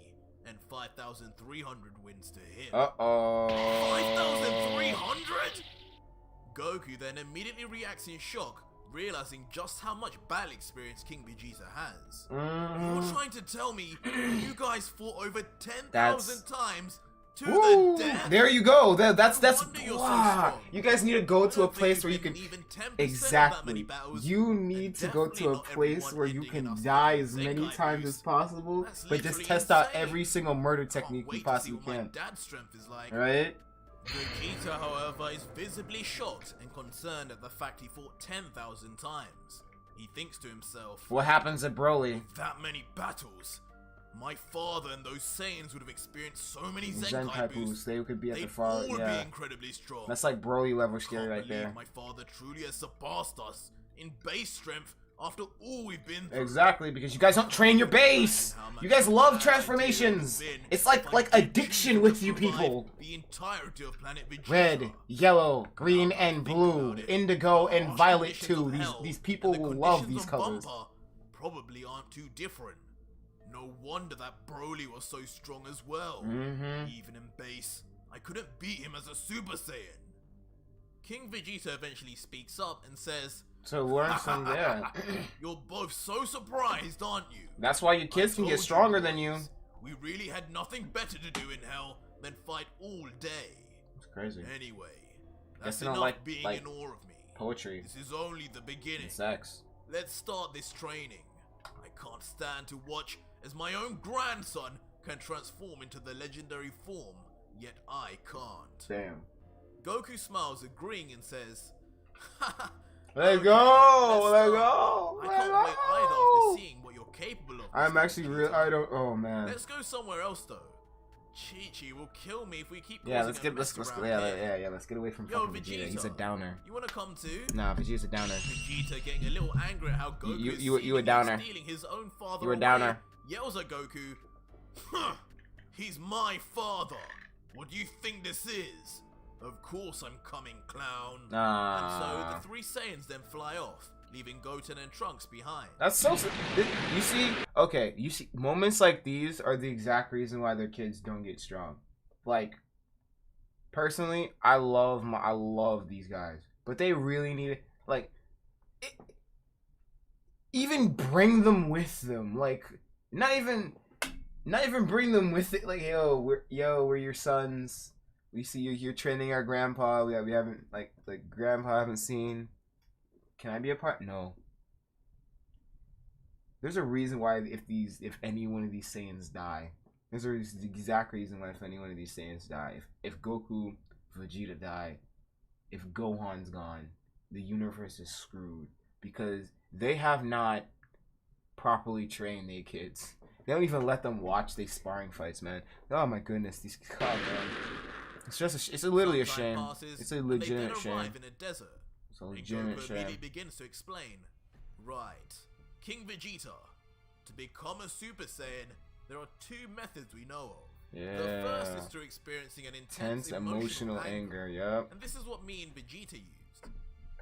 and 5,300 wins to him. Uh-oh. 5,300? Goku then immediately reacts in shock, realizing just how much battle experience King Vegeta has. You're trying to tell me you guys fought over 10,000 times to Woo! the death? There you go. That's No wonder you're so strong. You guys need to go to a don't think place you've where you been can even 10% of that exactly. many battles, You need and to go to definitely a not place everyone where you ending can in us die getting as many Zenkai times boost. as possible, That's but just literally test out insane. every single murder Can't technique wait you to see possibly what my can. dad's strength is like. Right? Vegeta, however, is visibly shocked and concerned at the fact he fought 10,000 times. He thinks to himself, What happens at Broly? that many battles? My father and those Saiyans would have experienced so many Zenkai boosts. They could be at They'd the far. all be Yeah. incredibly strong. That's like Broly level scary Can't right believe there. my father truly has surpassed us in base strength after all we've been through. Exactly, because you guys don't train your base. You guys love transformations. It's like addiction with you people. The entirety of planet Vegeta. Red, yellow, green, and blue, indigo, and violet too. These people will love these colors. Probably aren't too different. No wonder that Broly was so strong as well. Even in base, I couldn't beat him as a Super Saiyan. King Vegeta eventually speaks up and says, So learn some, yeah. You're both so surprised, aren't you? That's why your kids can get stronger than you. We really had nothing better to do in hell than fight all day. It's crazy. Anyway, Guess that's they don't enough like- being like in awe of me. Poetry. This is only the beginning. Sex. Let's start this training. I can't stand to watch as my own grandson can transform into the legendary form, yet I can't. Damn. Goku smiles, agreeing, and says, Haha. Let's okay, go! let's Let's start. go! I Let's can't wait either go! after seeing what you're capable of. I'm Mr. actually real. Vegeta. I don't. Oh man. Let's go somewhere else though. Chi-Chi will kill me if we keep Yeah, causing let's a get mess let's around yeah, here. yeah. Let's get away from Yo, fucking Vegeta. He's a Vegeta. downer. You wanna come too? Nah, Vegeta's a downer. Vegeta, getting a little angry at how Goku is you a seemingly downer. stealing his own father You a away, downer. yells at Goku, "Huh, he's my father. What do you think this is? Of course I'm coming, clown." And so the three Saiyans then fly off, leaving Goten and Trunks behind. That's so. You see, okay, you see, moments like these are the exact reason why their kids don't get strong. Like, personally, I love these guys, but they really need even bring them with them. Like, not even bring them with it. Like, we're your sons. We see you're training our grandpa. We haven't like grandpa haven't seen. Can I be a part? No. There's a reason why if any one of these Saiyans die. There's the exact reason why if any one of these Saiyans die. If Goku, Vegeta die, if Gohan's gone, the universe is screwed because they have not properly trained their kids. They don't even let them watch these sparring fights, man. Oh my goodness, these man. It's just it's literally a shame. It's a legitimate shame. In a desert. It's a legitimate Goku shame. immediately begins to explain. Right, King Vegeta. To become a Super Saiyan, there are two methods we know of. Yeah. The first is through experiencing an intense emotional anger. Yep. And this is what me and Vegeta used.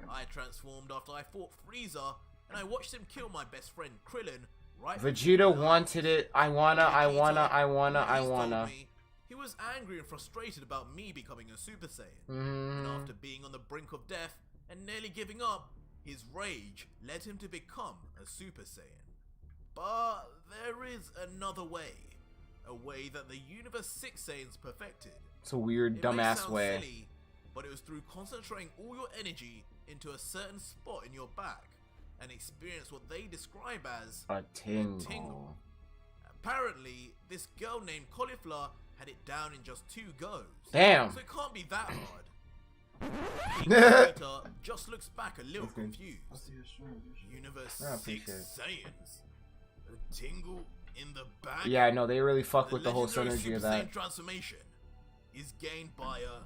I transformed after I fought Frieza, and I watched him kill my best friend Krillin. Right. Vegeta wanted it. I wanna. Told me he was angry and frustrated about me becoming a Super Saiyan. And after being on the brink of death and nearly giving up, his rage led him to become a Super Saiyan. But there is another way. A way that the Universe 6 Saiyans perfected. It's a weird, It may dumbass sound way. silly, but it was through concentrating all your energy into a certain spot in your back and experience what they describe as A tingle. tingle. Apparently, this girl named Cauliflower had it down in just 2 goes. Damn. So it can't be that hard. King Vegeta just looks back a little confused. Universe I 6 appreciate it. Saiyans. A tingle in the back? Yeah, no, they really fuck The with the whole legendary synergy of Super that. Saiyan transformation is gained by a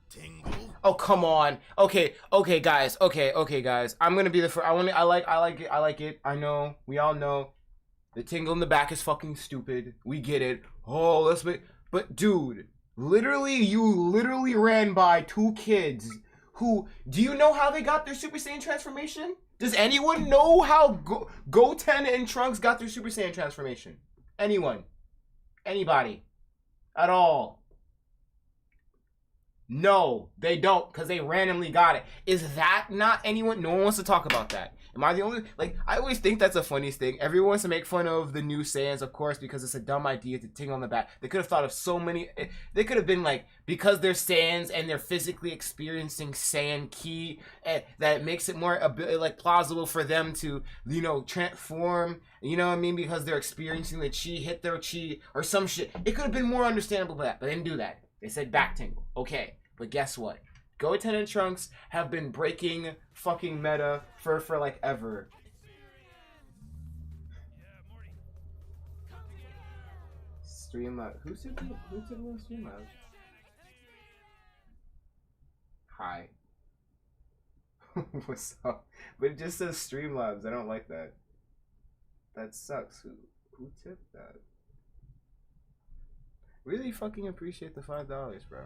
tingle. Oh, come on. Okay, guys. I'm gonna be the first. I like it. I know. We all know. The tingle in the back is fucking stupid. We get it. Oh, let's make. But dude, you ran by 2 kids who. Do you know how they got their Super Saiyan transformation? Does anyone know how Goten and Trunks got their Super Saiyan transformation? Anyone? Anybody? At all? No, they don't, because they randomly got it. Is that not anyone? No one wants to talk about that. Am I the only? Like, I always think that's the funniest thing. Everyone wants to make fun of the new Saiyans, of course, because it's a dumb idea to ting on the back. They could have thought of so many. They could have been like, because they're Saiyans and they're physically experiencing Saiyan ki, that it makes it more like plausible for them to, you know, transform. You know what I mean? Because they're experiencing the chi, hit their chi, or some shit. It could have been more understandable for that, but they didn't do that. They said back tingle. Okay, but guess what? Goten and Trunks have been breaking fucking meta for like ever. Streamlabs. Who said no Streamlabs? Hi. What's up? But it just says Streamlabs. I don't like that. That sucks. Who tipped that? Really fucking appreciate the $5, bro.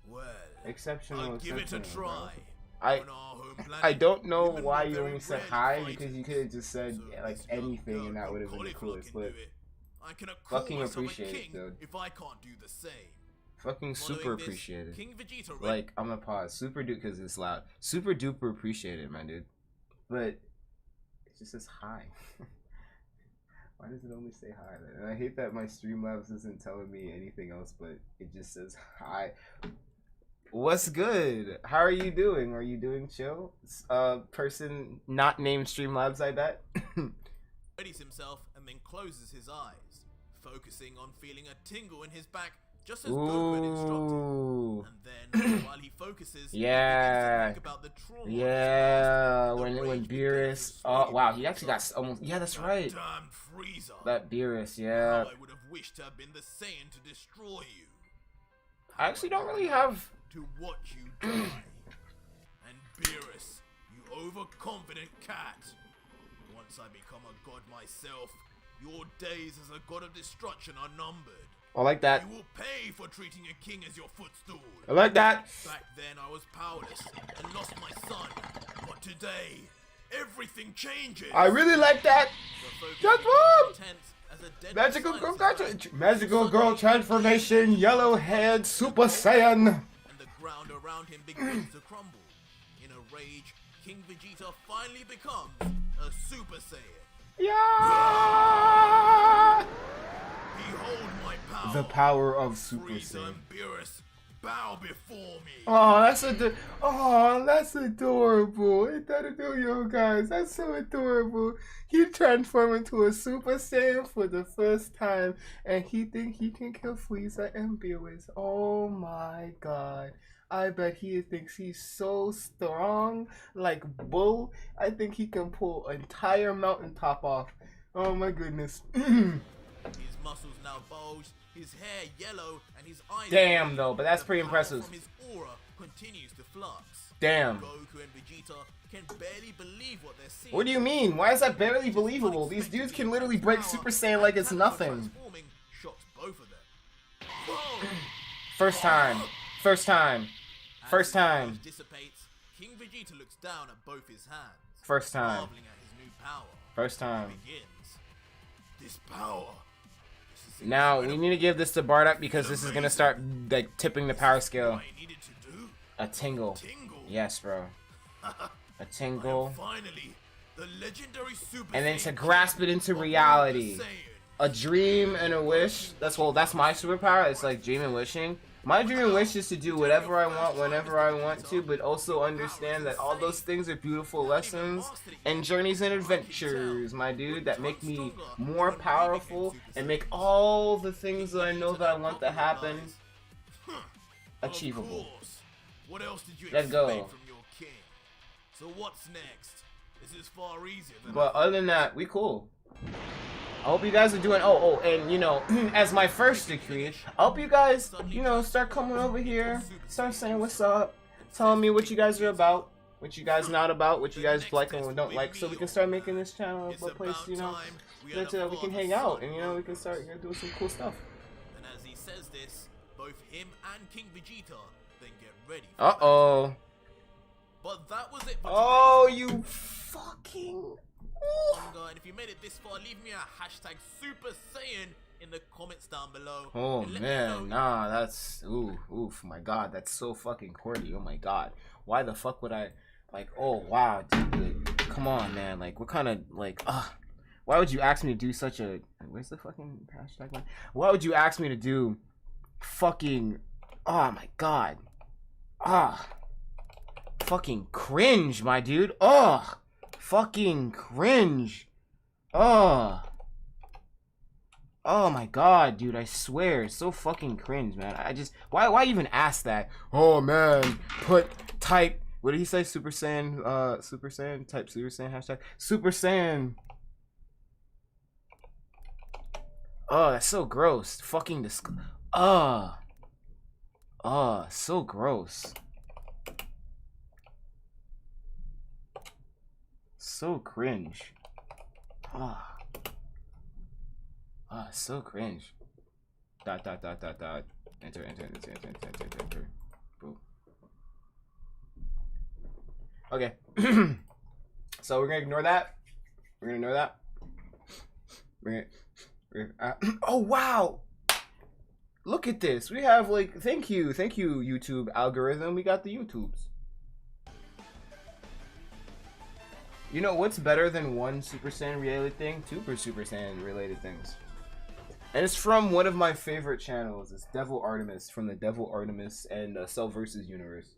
Well, Exceptional. I'll give it a try. I don't know why you only said hi, because you could have just said like anything and that would have been the coolest. But fucking appreciate it, dude. If I can't do the same. Fucking super appreciate it. King Vegeta, like, I'm gonna pause. Super duper, because it's loud. Super duper appreciate it, man, dude. But it just says hi. Why does it only say hi? And I hate that my Streamlabs isn't telling me anything else, but it just says hi. What's good? How are you doing? Are you doing chill? Person not named Streamlabs, I bet. Readies himself and then closes his eyes, focusing on feeling a tingle in his back, just as Goku had instructed. And then, while he focuses, yeah, he begins to think about the trauma yeah, when Beerus. Oh wow, he actually got almost. Yeah, that's right. Damn Frieza. That Beerus, yeah. How I would have wished to have been the Saiyan to destroy you. I actually don't really have. To watch you die. And Beerus, you overconfident cat. Once I become a god myself, your days as a god of destruction are numbered. I like that. You will pay for treating a king as your footstool. I like that. Back then I was powerless and lost my son. But today, everything changes. I really like that. Transform! Magical girl transformation, yellow head, Super Saiyan. And the ground around him begins to crumble. In a rage, King Vegeta finally becomes a Super Saiyan. Yeah! Behold my power. The power of Super Frieza Saiyan. and Beerus, bow before me. Oh, that's adorable. Ain't that adorable, guys? That's so adorable. He transformed into a Super Saiyan for the first time, and he think he can kill Frieza and Beerus. Oh my god. I bet he thinks he's so strong, like Bull. I think he can pull an entire mountaintop off. Oh my goodness. His muscles now bulge, his hair yellow, and his eyes. Damn, though, but that's pretty impressive. From his aura continues to flux. Damn. Goku and Vegeta can barely believe what they're seeing. What do you mean? Why is that barely believable? These dudes can literally break Super Saiyan like it's nothing. Shocks both of them. Whoa! First time. First time. First time. Dissipates, King Vegeta looks down at both his hands. First time. Marveling at his new power. First time. Begins. This power. Now, we need to give this to Bardock because this is going to start like tipping the power scale. A tingle. Yes, bro. A tingle. Finally, the legendary Super and then to grasp it into reality. A dream and a wish. That's my superpower. It's like dream and wishing. My dream and wish is to do whatever I want whenever I want to, but also understand that all those things are beautiful lessons and journeys and adventures, my dude, that make me more powerful and make all the things that I know that I want to happen achievable. What else did you Let's go. expect from your king? So what's next? This is far easier than But other than that, we cool. I hope you guys are doing, and you know, as my first decree, I hope you guys, you know, start coming over here, start saying what's up, telling me what you guys are about, what you guys not about, what you guys like and don't like, so we can start making this channel a place, you know, that we can hang out, and you know, we can start doing some cool stuff. And as he says this, both him and King Vegeta then get ready. Uh-oh. But that was it for Oh, you fucking... And if you made it this far, leave me a hashtag Super Saiyan in the comments down below. Oh and let me man, know- nah, that's oof, my god, that's so fucking corny. Oh my god, why the fuck would I like? Oh wow, dude, like, come on, man, like what kind of like why would you ask me to do such a where's the fucking hashtag one? Why would you ask me to do fucking oh my god fucking cringe, my dude. Fucking cringe. Oh my god, dude, I swear, it's so fucking cringe, man. I just why even ask that? Oh man, type what did he say? Super Saiyan, type Super Saiyan hashtag Super Saiyan. Oh, that's so gross. Fucking so gross. So cringe. So cringe. Dot. Enter. Boom. Okay. So we're gonna ignore that. Oh wow! Look at this. We have like thank you YouTube algorithm. We got the YouTubes. You know what's better than one Super Saiyan related thing? Two Super Saiyan related things. And it's from one of my favorite channels. It's Devil Artemis from the Devil Artemis and Cell Versus universe.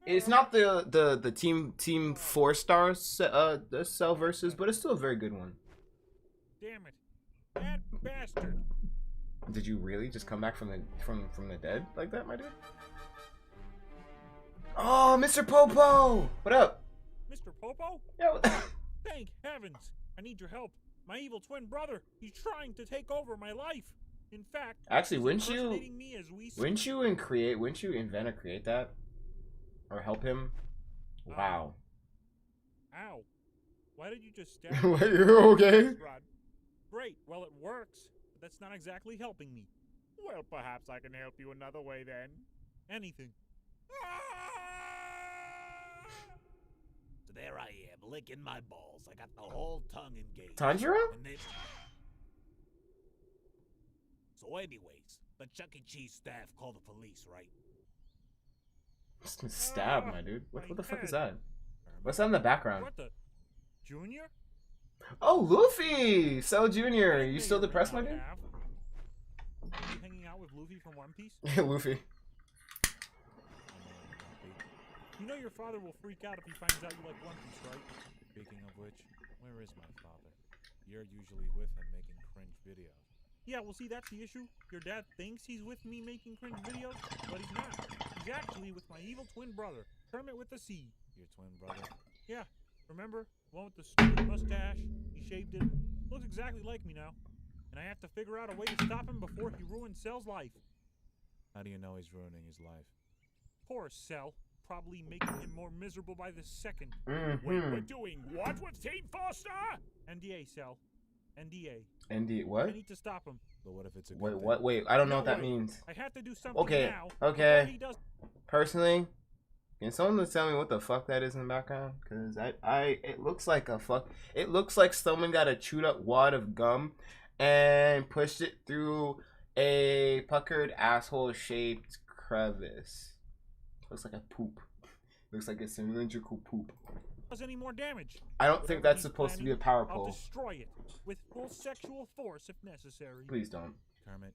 It's not the Team 4 stars the Cell Versus, but it's still a very good one. Damn it. That bastard. Did you really just come back from the dead like that, my dude? Oh, Mr. Popo! What up? Mr. Popo? Yeah. Thank heavens. I need your help. My evil twin brother. He's trying to take over my life. In fact, Actually, he's wouldn't impersonating me as we speak. you invent or create that? Or help him? Wow. Ow. Why did you just stab me? Wait, you're okay? Rod. Great. Well, it works. But that's not exactly helping me. Well, perhaps I can help you another way then. Anything. So there I am, licking my balls. I got the whole tongue engaged. Tanjiro? And then... So anyways, the Chuck E. Cheese staff called the police, right? Stab, my dude. What the fuck is that? Herman. What's that in the background? What the? Junior? Oh, Luffy! Cell Jr. You still depressed, my dude? Hanging out with Luffy from One Piece? Luffy. You know your father will freak out if he finds out you like One Piece, right? Speaking of which, where is my father? You're usually with him making cringe videos. Yeah, well see, that's the issue. Your dad thinks he's with me making cringe videos, but he's not. He's actually with my evil twin brother, Kermit with the C. Your twin brother? Yeah, remember? The one with the stupid mustache? He shaved it. Looks exactly like me now. And I have to figure out a way to stop him before he ruins Cell's life. How do you know he's ruining his life? Poor Cell. Probably making him more miserable by the second. Mm-hmm. Wait, we're doing what with Team Foster? NDA, Cell. NDA. ND I what? need to stop him. But what if it's a good Wait, thing? what? Wait, I don't know No, what that wait. means. I have to do something Okay, now. okay. before he does- Personally, can someone tell me what the fuck that is in the background? Cause it looks like it looks like someone got a chewed up wad of gum and pushed it through a puckered asshole shaped crevice. Looks like a poop. Looks like a cylindrical poop. does any more damage. I don't think Whatever that's he's supposed to be a planning, power I'll pole. destroy it with full sexual force if necessary. Please don't. Kermit,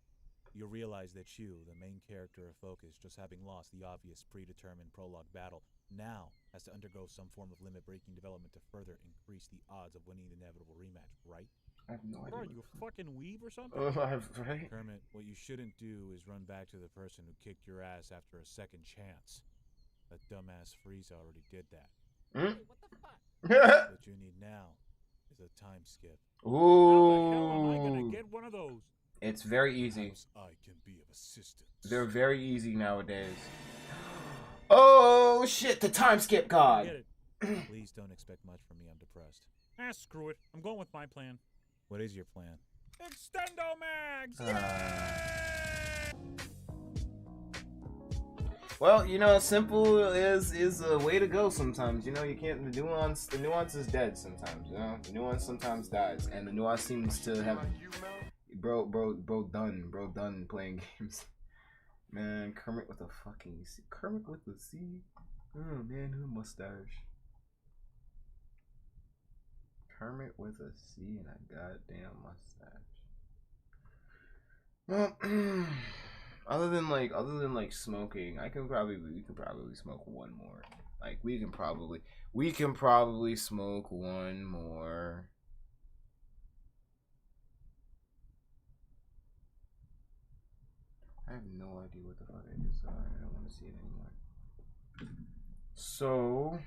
you realize that you, the main character of Focus, just having lost the obvious predetermined prologue battle, now has to undergo some form of limit-breaking development to further increase the odds of winning the inevitable rematch, right? I have no Bro, are idea. you a fucking weeb or something? Right? Kermit, what you shouldn't do is run back to the person who kicked your ass after a second chance. That dumbass Frieza already did that. Mm? What the fuck? What you need now is a time skip. How the hell am I Ooh. gonna get one of those? It's very easy. Perhaps I can be of assistance. They're very easy nowadays. Oh shit, the time skip Get god. it. Please don't expect much from me, I'm depressed. Ah, screw it. I'm going with my plan. What is your plan? Extendo Mags! Well, you know, simple is a way to go sometimes. You know, you can't the nuance is dead sometimes, you know? The nuance sometimes dies, and the nuance seems to have Bro done playing games. Man, Kermit with a fucking C. Kermit with a C. Oh man, who mustache? Kermit with a C and a goddamn mustache. Well, other than like smoking, we could probably smoke one more. Like we can probably smoke one more. I have no idea what the fuck it is, so I don't want to see it anymore. So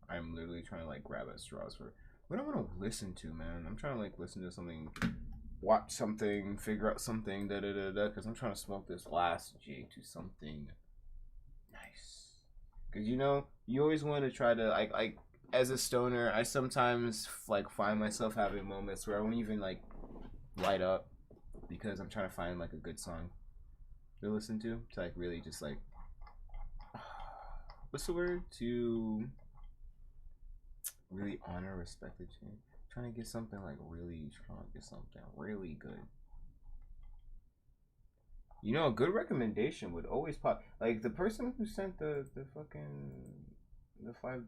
I'm literally trying to like grab at straws for what I want to listen to, man. I'm trying to like listen to something, watch something, figure out something, because I'm trying to smoke this last J to something nice. Because you know, you always want to try to like as a stoner, I sometimes like find myself having moments where I won't even like light up because I'm trying to find like a good song to listen to like really just like what's the word, to really honor, respect the change. Trying to get something like really good. You know, a good recommendation would always pop. Like the person who sent the fucking the $5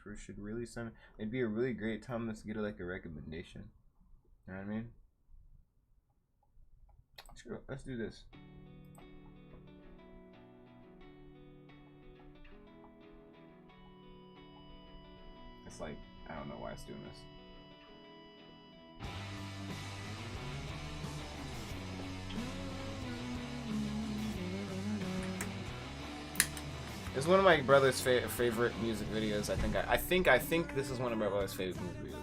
for should really send. It'd be a really great time to get like a recommendation. You know what I mean? Sure, let's do this. It's like, I don't know why it's doing this. It's one of my brother's favorite music videos. I think this is one of my brother's favorite music videos.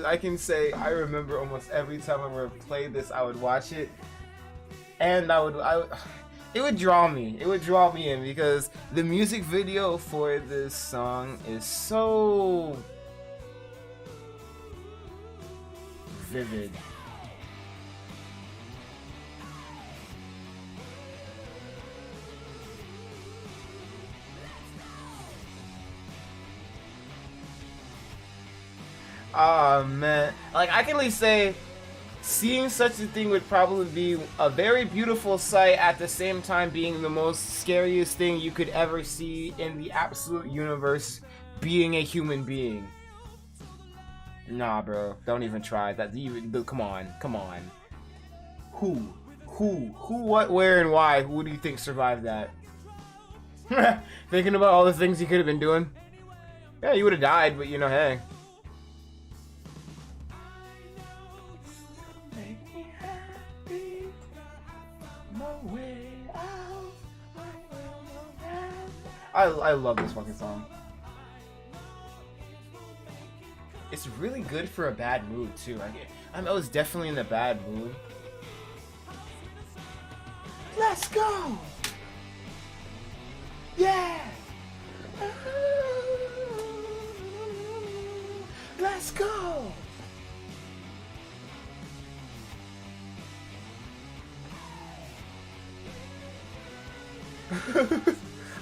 I can say I remember almost every time I would play this, I would watch it, and it would draw me. It would draw me in because the music video for this song is so vivid. Oh man, like I can at least say seeing such a thing would probably be a very beautiful sight, at the same time being the most scariest thing you could ever see in the absolute universe, being a human being. Nah, bro, don't even try that. Come on. Who, what, where, and why? Who do you think survived that? Thinking about all the things you could have been doing. Yeah, you would have died, but you know, hey. I love this fucking song. It's really good for a bad mood too. I was definitely in a bad mood. Let's go! Yeah! Let's go!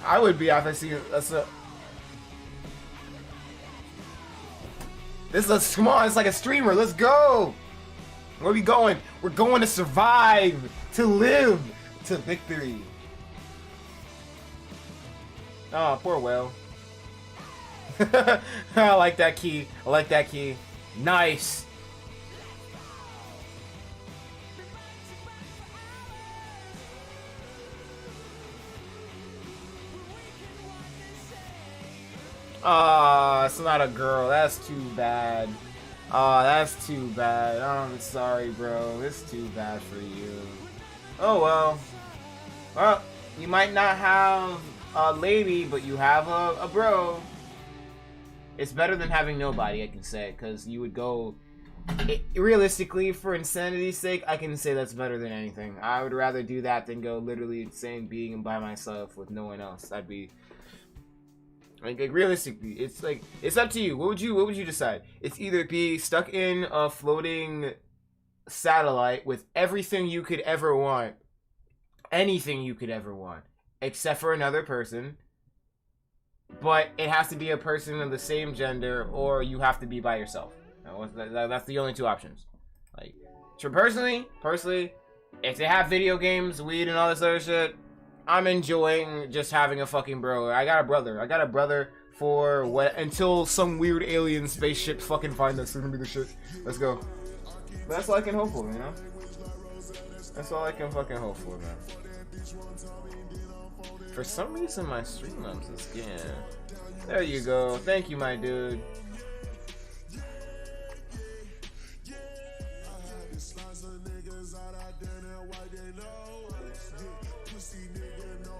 I would be if I see come on, it's like a streamer. Let's go. Where are we going? We're going to survive, to live, to victory. Oh, poor Will. I like that key. Nice. It's not a girl. That's too bad. That's too bad. I'm sorry, bro. It's too bad for you. Oh well. Well, you might not have a lady, but you have a bro. It's better than having nobody, I can say, because you would go realistically, for insanity's sake, I can say that's better than anything. I would rather do that than go literally insane being by myself with no one else. I'd be like realistically, it's like it's up to you. What would you decide? It's either be stuck in a floating satellite with everything you could ever want, anything you could ever want, except for another person. But it has to be a person of the same gender, or you have to be by yourself. That's the only two options. Like, so personally, if they have video games, weed, and all this other shit, I'm enjoying just having a fucking bro. I got a brother for what until some weird alien spaceship fucking find us. We're gonna do the shit. Let's go. But that's all I can hope for, you know? That's all I can fucking hope for, man. For some reason, my Streamlabs is scan. There you go. Thank you, my dude.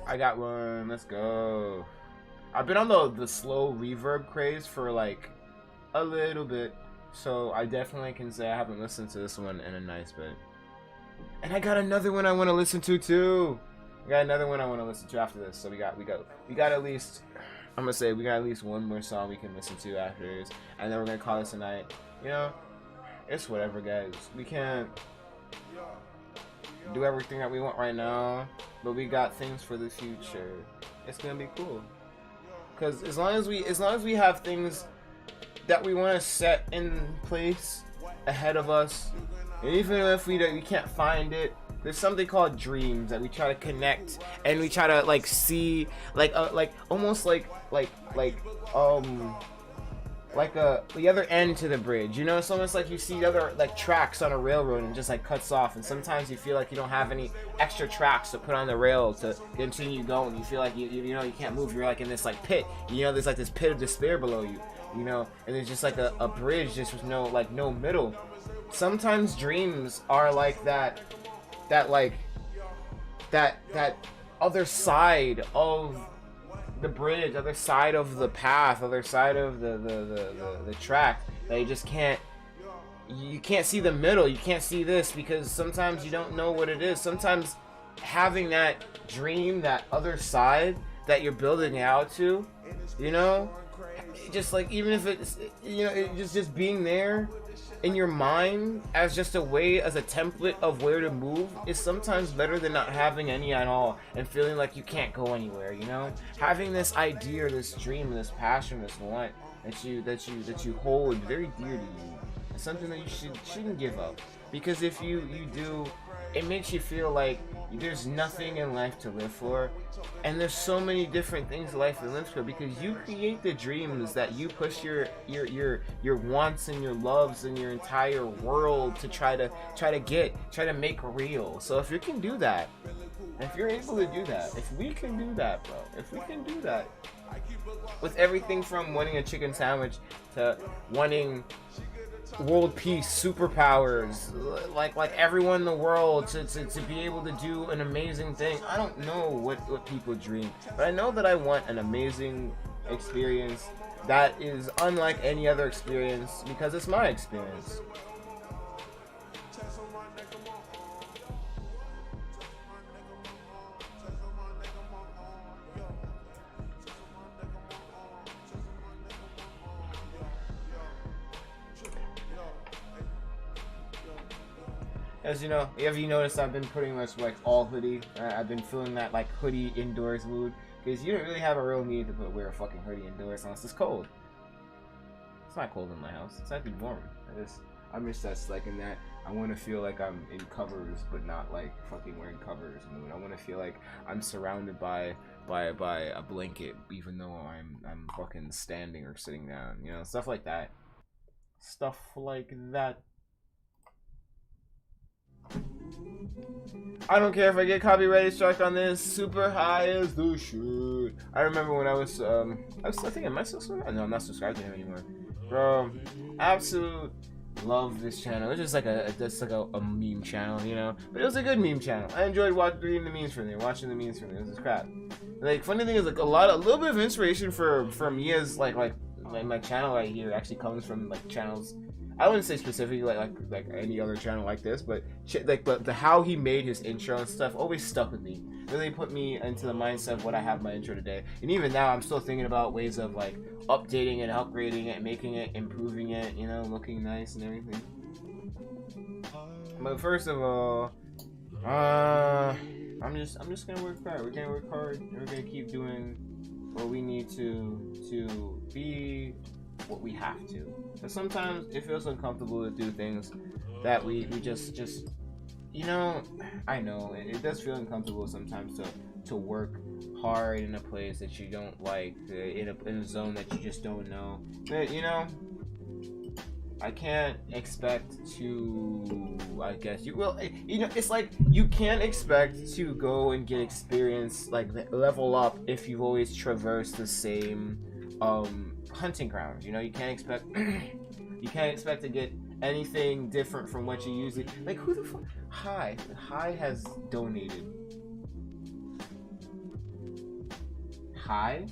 I got one. Let's go. I've been on the slow reverb craze for like a little bit, so I definitely can say I haven't listened to this one in a nice bit. And I got another one I want to listen to too. We got another one I want to listen to after this. So we got at least, I'm gonna say we got at least one more song we can listen to after this, and then we're gonna call this a night. You know, it's whatever, guys. We can't do everything that we want right now, but we got things for the future. It's gonna be cool. Cause as long as we have things that we want to set in place ahead of us, and even if we can't find it, there's something called dreams that we try to connect, and we try to like see like almost like the other end to the bridge, you know? It's almost like you see the other like tracks on a railroad and just like cuts off, and sometimes you feel like you don't have any extra tracks to put on the rail to continue going. You feel like you know you can't move. You're like in this like pit, you know, there's like this pit of despair below you, you know, and there's just like a bridge just with no middle. Sometimes dreams are like that other side of the bridge, other side of the path, other side of the track that you just can't see the middle. You can't see this because sometimes you don't know what it is. Sometimes having that dream, that other side that you're building out to, you know, just like even if it's, you know, just being there in your mind as just a way, as a template of where to move is sometimes better than not having any at all and feeling like you can't go anywhere, you know? Having this idea, this dream, this passion, this want that you hold very dear to you is something that you shouldn't give up. Because if you do, it makes you feel like there's nothing in life to live for, and there's so many different things in life to live for because you create the dreams that you push your wants and your loves and your entire world to try to make real. So if you can do that, if you're able to do that, if we can do that, bro, if we can do that with everything from wanting a chicken sandwich to wanting world peace, superpowers, like everyone in the world to be able to do an amazing thing. I don't know what people dream, but I know that I want an amazing experience that is unlike any other experience because it's my experience. As you know, have you noticed I've been pretty much like all hoodie? I've been feeling that like hoodie indoors mood because you don't really have a real need to wear a fucking hoodie indoors unless it's cold. It's not cold in my house. It's actually warm. I'm just that's like in that I want to feel like I'm in covers but not like fucking wearing covers mood. I want to feel like I'm surrounded by a blanket even though I'm fucking standing or sitting down. You know, stuff like that. Stuff like that. I don't care if I get copyright struck on this. Super high as the shit. I remember when I think am I still subscribed? No, I'm not subscribed to him anymore. Bro, absolute love this channel. It's just like a meme channel, you know. But it was a good meme channel. I enjoyed reading the memes from there, watching the memes from there. It was just crap. Like funny thing is like a little bit of inspiration for me as like my channel right here actually comes from like channels I wouldn't say specifically like any other channel like this, but but the how he made his intro and stuff always stuck with me. Really put me into the mindset of what I have my intro today. And even now, I'm still thinking about ways of like updating and upgrading it, making it, improving it, you know, looking nice and everything. But first of all, I'm just gonna work hard. We're gonna work hard, and we're gonna keep doing what we need to be what we have to. But sometimes it feels uncomfortable to do things that we just you know, I know it does feel uncomfortable sometimes to work hard in a place that you don't like, in a zone that you just don't know. But you know, I can't expect to, I guess you will, you know, it's like you can't expect to go and get experience, like level up, if you've always traversed the same hunting grounds. You know, you can't expect you can't expect to get anything different from what you usually, like, who the fuck? Hi has donated. Hi?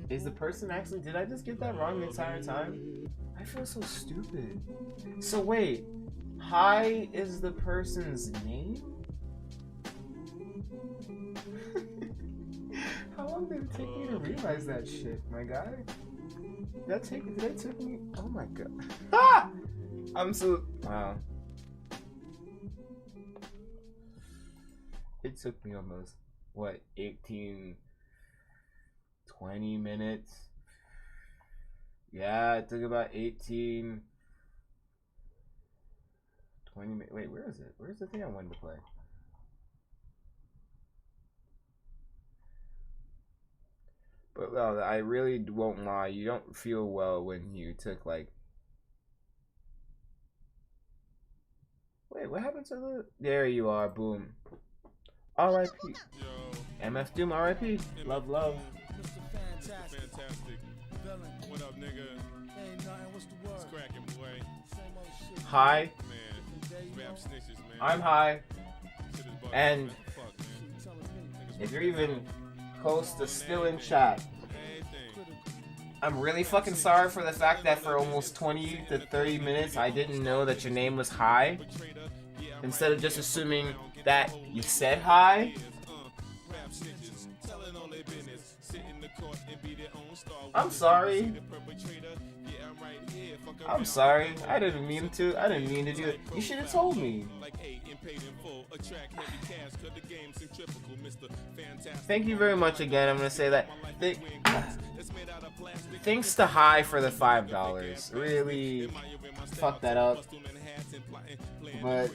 Is the person actually, did I just get that wrong the entire time? I feel so stupid. So wait, Hi is the person's name? How long did it take me to realize that shit, my guy? Did that take me? Oh my god. Ah! I'm so, wow. It took me almost, what, 18, 20 minutes? Yeah, it took about 18, 20 minutes. Wait, where is it? Where's the thing I wanted to play? But no, I really won't lie. You don't feel well when you took like. Wait, what happened to the? There you are. Boom. R.I.P. MF Doom. R.I.P. Love, love. Mr. Fantastic. What up, nigga? Ain't nothing. What's the word? It's cracking, boy. Same old shit. Hi. Man, rap snitches, man. I'm Hi. And if you're even close to still in chat, I'm really fucking sorry for the fact that for almost 20 to 30 minutes I didn't know that your name was Hi. Instead of just assuming that you said hi. I'm sorry. I'm sorry. I didn't mean to do it. You should have told me. Thank you very much again. I'm gonna say that. Thanks to Hi for the $5. Really fucked that up. But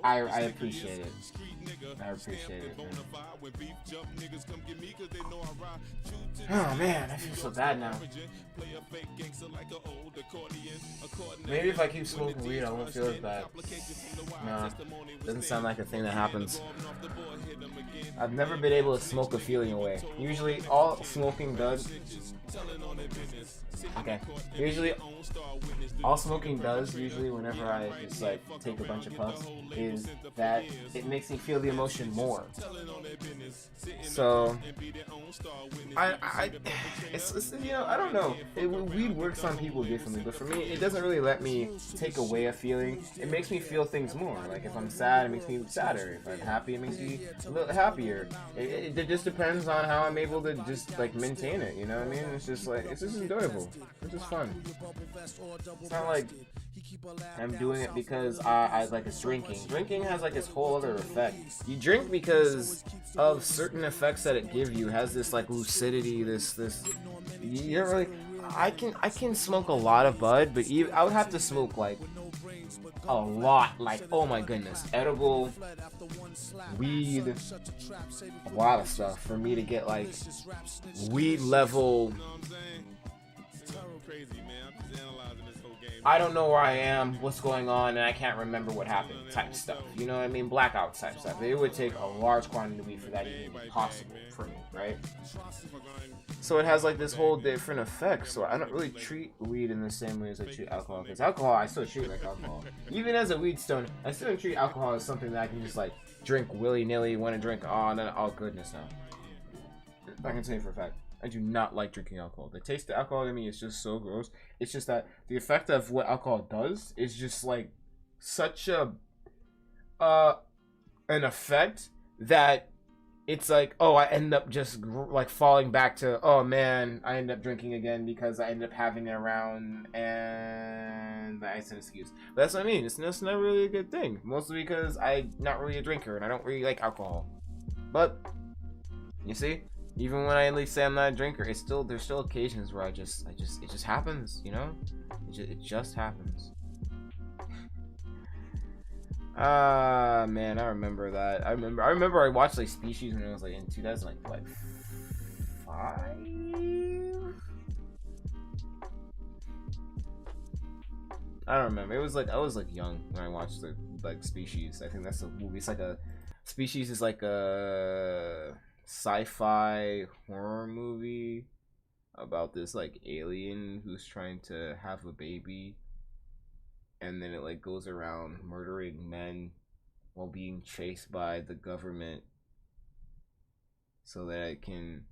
I appreciate it. I appreciate it, man. Oh man, I feel so bad now. Maybe if I keep smoking weed, I won't feel as bad. Nah, doesn't sound like a thing that happens. I've never been able to smoke a feeling away. Usually, all smoking does. Okay. Usually, all smoking does, usually whenever I just like take a bunch of puffs, is that it makes me feel the emotion more. So, it's you know, I don't know. Weed works on people differently, but for me, it doesn't really let me take away a feeling. It makes me feel things more. Like if I'm sad, it makes me sadder. If I'm happy, it makes me a little happier. It just depends on how I'm able to just like maintain it. You know what I mean? It's just like, it's just enjoyable. It's just fun. It's not like I'm doing it because I like it's drinking. Drinking has like this whole other effect. You drink because of certain effects that it gives you. It has this like lucidity, this you don't really. I can smoke a lot of bud, but I would have to smoke like a lot, like oh my goodness, edible weed, a lot of stuff for me to get like weed level. I don't know where I am, what's going on, and I can't remember what happened type stuff. You know what I mean? Blackout type stuff. It would take a large quantity of weed for that even to be possible for me, right? So it has like this whole different effect. So I don't really treat weed in the same way as I treat alcohol. Because alcohol, I still treat like alcohol. Even as a weed stone, I still don't treat alcohol as something that I can just like drink willy-nilly, want to drink, oh, and then, oh goodness, no. I can say for a fact. I do not like drinking alcohol. The taste of alcohol to me is just so gross. It's just that the effect of what alcohol does is just like such a an effect that it's like, oh, I end up just like falling back to, oh man, I end up drinking again because I end up having it around, and that's an excuse. But that's what I mean. It's not really a good thing, mostly because I'm not really a drinker and I don't really like alcohol. But you see, even when I at least say I'm not a drinker, there's still occasions where it just happens, you know? It just happens. Man, I remember that. I remember I watched like Species when it was like in 2005. I don't remember. It was like I was like young when I watched the like Species. I think that's a movie. It's like a Species is like a sci-fi horror movie about this like alien who's trying to have a baby. And then it like goes around murdering men while being chased by the government so that it can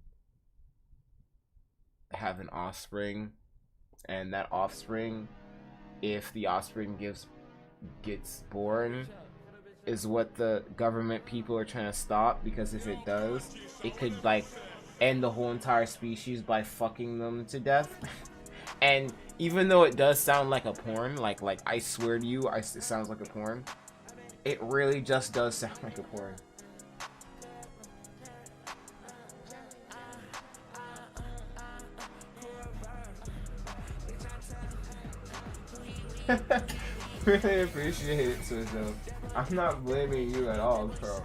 have an offspring, and that offspring, if the offspring gets born, is what the government people are trying to stop, because if it does, it could like end the whole entire species by fucking them to death. And even though it does sound like a porn, like I swear to you, it sounds like a porn, it really just does sound like a porn. Really appreciate it, Swizzo. I'm not blaming you at all, bro.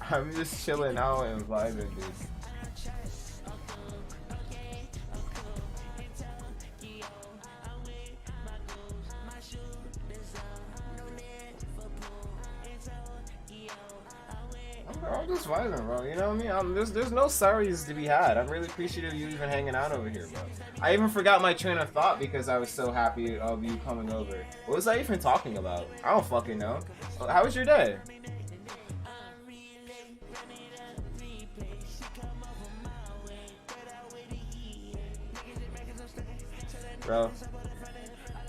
I'm just chilling out and vibing, dude. I'm just vibing, bro. You know what I mean? There's no sorries to be had. I'm really appreciative of you even hanging out over here, bro. I even forgot my train of thought because I was so happy of you coming over. What was I even talking about? I don't fucking know. How was your day? Bro,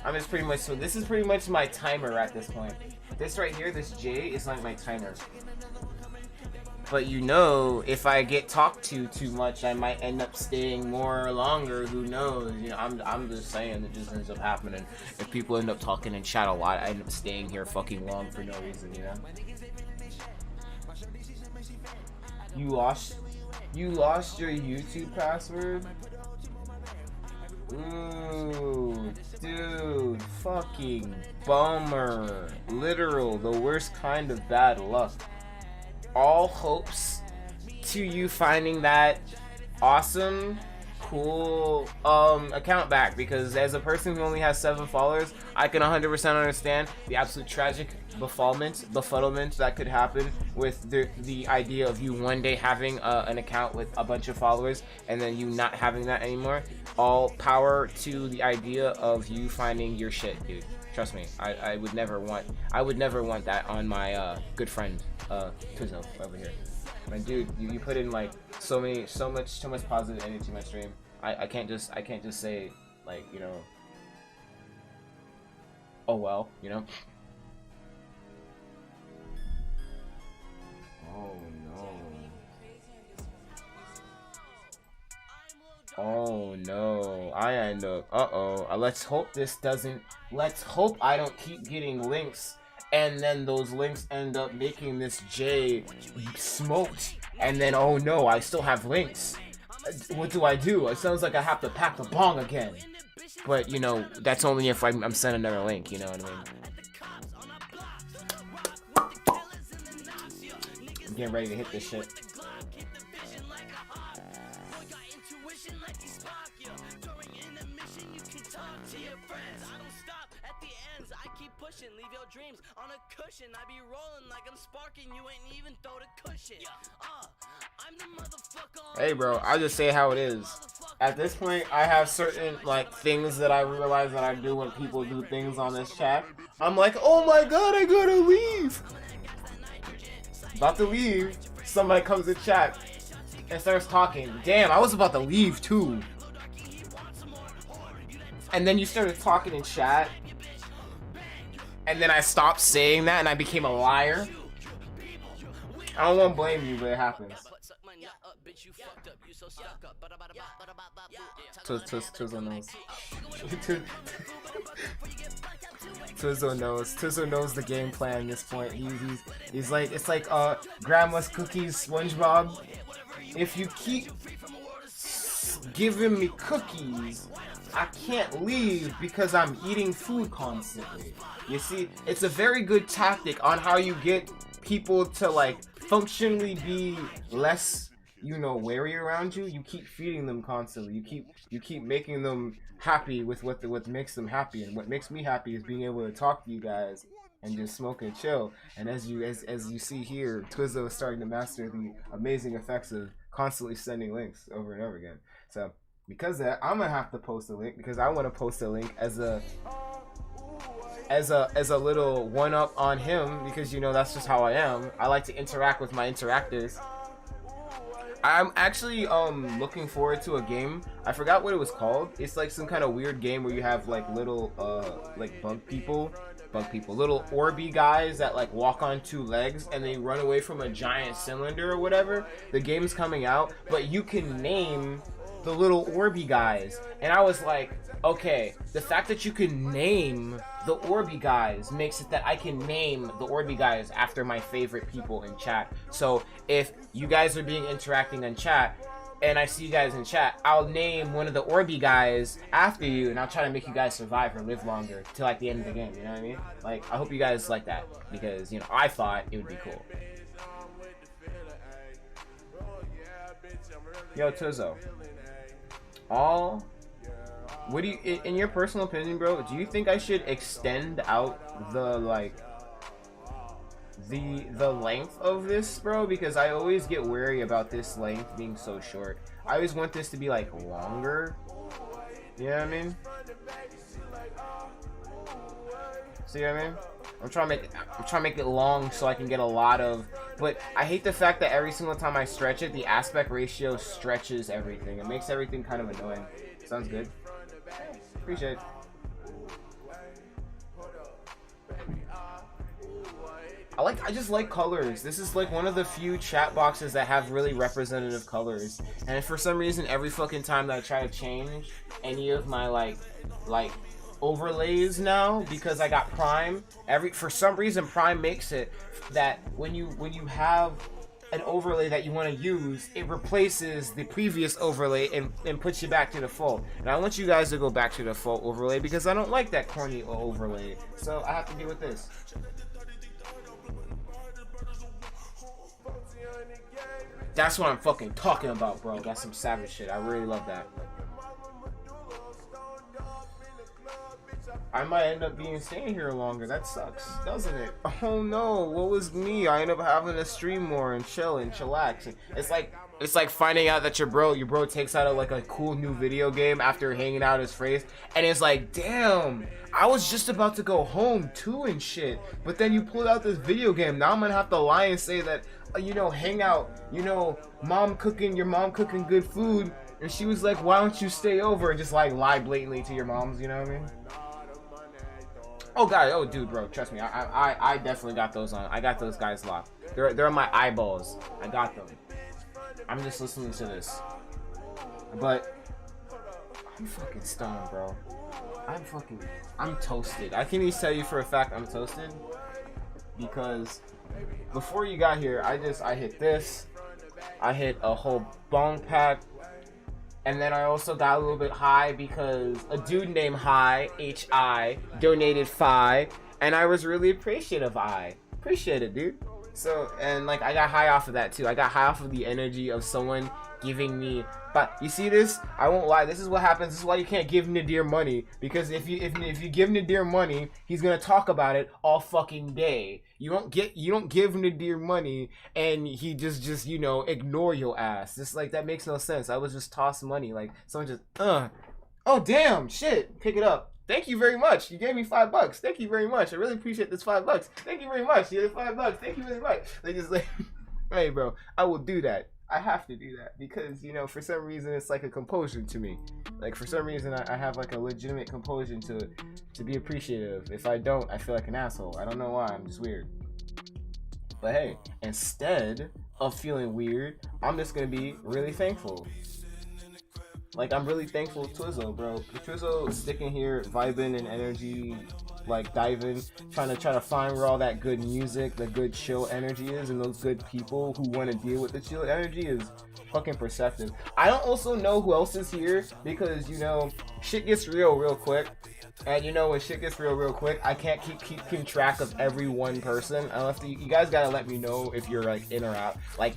I'm just pretty much, so this is pretty much my timer at this point. This right here, this J is like my timer. But you know, if I get talked to too much, I might end up staying more or longer. Who knows? You know, I'm just saying that just ends up happening. If people end up talking and chat a lot, I end up staying here fucking long for no reason. You know. You lost your YouTube password? Ooh, dude, fucking bummer. Literal, the worst kind of bad luck. All hopes to you finding that awesome, cool account back, because as a person who only has 7 followers, I can 100% understand the absolute tragic befuddlement that could happen with the idea of you one day having an account with a bunch of followers and then you not having that anymore. All power to the idea of you finding your shit, dude. Trust me, I would never want that on my good friend Twizzle over here. Man, dude, you put in like so much positive energy to my stream. I can't just say, like, you know, oh well, you know. Oh no. Oh no. I end up, let's hope I don't keep getting links and then those links end up making this J smoked, and then oh no, I still have links. What do? It sounds like I have to pack the bong again. But you know, that's only if I'm sending another link, you know what I mean? I'm getting ready to hit this shit. Leave your dreams on a cushion. I be rolling like I'm sparking. You ain't even throw the cushion. I'm the motherfucker. Hey bro, I'll just say how it is. At this point, I have certain like things that I realize that I do when people do things on this chat. I'm like, oh my god, I gotta leave. About to leave. Somebody comes to chat. and starts talking. Damn, I was about to leave too. And then you started talking in chat. And then I stopped saying that and I became a liar. I don't want to blame you, but it happens. Twizzle knows. Twizzle knows the game plan at this point. He's like, it's like Grandma's cookies, SpongeBob. If you keep giving me cookies, I can't leave because I'm eating food constantly. You see, it's a very good tactic on how you get people to like functionally be less, you know, wary around you. You keep feeding them constantly. You keep making them happy with what makes them happy. And what makes me happy is being able to talk to you guys and just smoke and chill. And as you see here, Twizzle is starting to master the amazing effects of constantly sending links over and over again. So because of that, I'm gonna have to post a link because I want to post a link as a little one up on him, because you know that's just how I am. I like to interact with my interactors. I'm actually looking forward to a game. I forgot what it was called. It's like some kind of weird game where you have like little like bug people, little orby guys that like walk on two legs and they run away from a giant cylinder or whatever. The game's coming out, but you can name the little orby guys. And I was like, okay, the fact that you can name the orby guys makes it that I can name the orby guys after my favorite people in chat. So if you guys are interacting in chat and I see you guys in chat, I'll name one of the orby guys after you and I'll try to make you guys survive or live longer till like the end of the game, you know what I mean? Like, I hope you guys like that because, you know, I thought it would be cool. Yo, Tuzzo. What do you, in your personal opinion, bro, do you think I should extend out the, like, the length of this, bro? Because I always get wary about this length being so short. I always want this to be, like, longer. You know what I mean? See what I mean? I'm trying to make it long so I can get a lot of, but I hate the fact that every single time I stretch it, the aspect ratio stretches everything. It makes everything kind of annoying. Sounds good. Appreciate it. I just like colors. This is like one of the few chat boxes that have really representative colors. And for some reason, every fucking time that I try to change any of my like overlays now, because I got Prime, for some reason Prime makes it that when you have an overlay that you want to use, it replaces the previous overlay and puts you back to default. And I want you guys to go back to the default overlay because I don't like that corny overlay. So I have to deal with this. That's what I'm fucking talking about, bro. That's some savage shit. I really love that. I might end up staying here longer. That sucks, doesn't it? Oh no, what was me? I end up having to stream more and chill and chillax. It's like finding out that your bro takes out like a cool new video game after hanging out his face, and it's like, damn, I was just about to go home too and shit, but then you pulled out this video game. Now I'm gonna have to lie and say that, you know, hang out, you know, your mom cooking good food, and she was like, why don't you stay over, and just like lie blatantly to your moms, you know what I mean? Oh god, oh dude, bro, trust me, I definitely got those on. I got those guys locked. They're on my eyeballs. I got them. I'm just listening to this. But I'm fucking stoned, bro. I'm toasted. I can even tell you for a fact I'm toasted because before you got here, I hit this. I hit a whole bong pack. And then I also got a little bit high because a dude named Hi, H-I, donated $5. And I was really appreciative of I. Appreciate it, dude. So, and like, I got high off of that too. I got high off of the energy of someone giving me, but you see this? I won't lie, this is what happens. This is why you can't give Nadir money, because if you give Nadir money, he's gonna talk about it all fucking day. You don't give Nadir money and he just you know, ignore your ass. Just like, that makes no sense. I was just tossed money, like someone just oh damn, shit, pick it up. Thank you very much. You gave me $5. Thank you very much. I really appreciate this $5. Thank you very much. You gave $5. Thank you very much. They just like, hey bro, I will do that. I have to do that because, you know, for some reason it's like a compulsion to me. Like, for some reason I have like a legitimate compulsion to be appreciative. If I don't, I feel like an asshole. I don't know why, I'm just weird. But hey, instead of feeling weird, I'm just gonna be really thankful. Like, I'm really thankful to Twizzo, bro. Twizzo sticking here, vibing and energy, like diving, trying to find where all that good music, the good chill energy is, and those good people who want to deal with the chill energy is fucking perceptive. I don't also know who else is here because, you know, shit gets real quick. And you know, when shit gets real quick, I can't keep keeping track of every one person. Unless you guys gotta let me know if you're like in or out. Like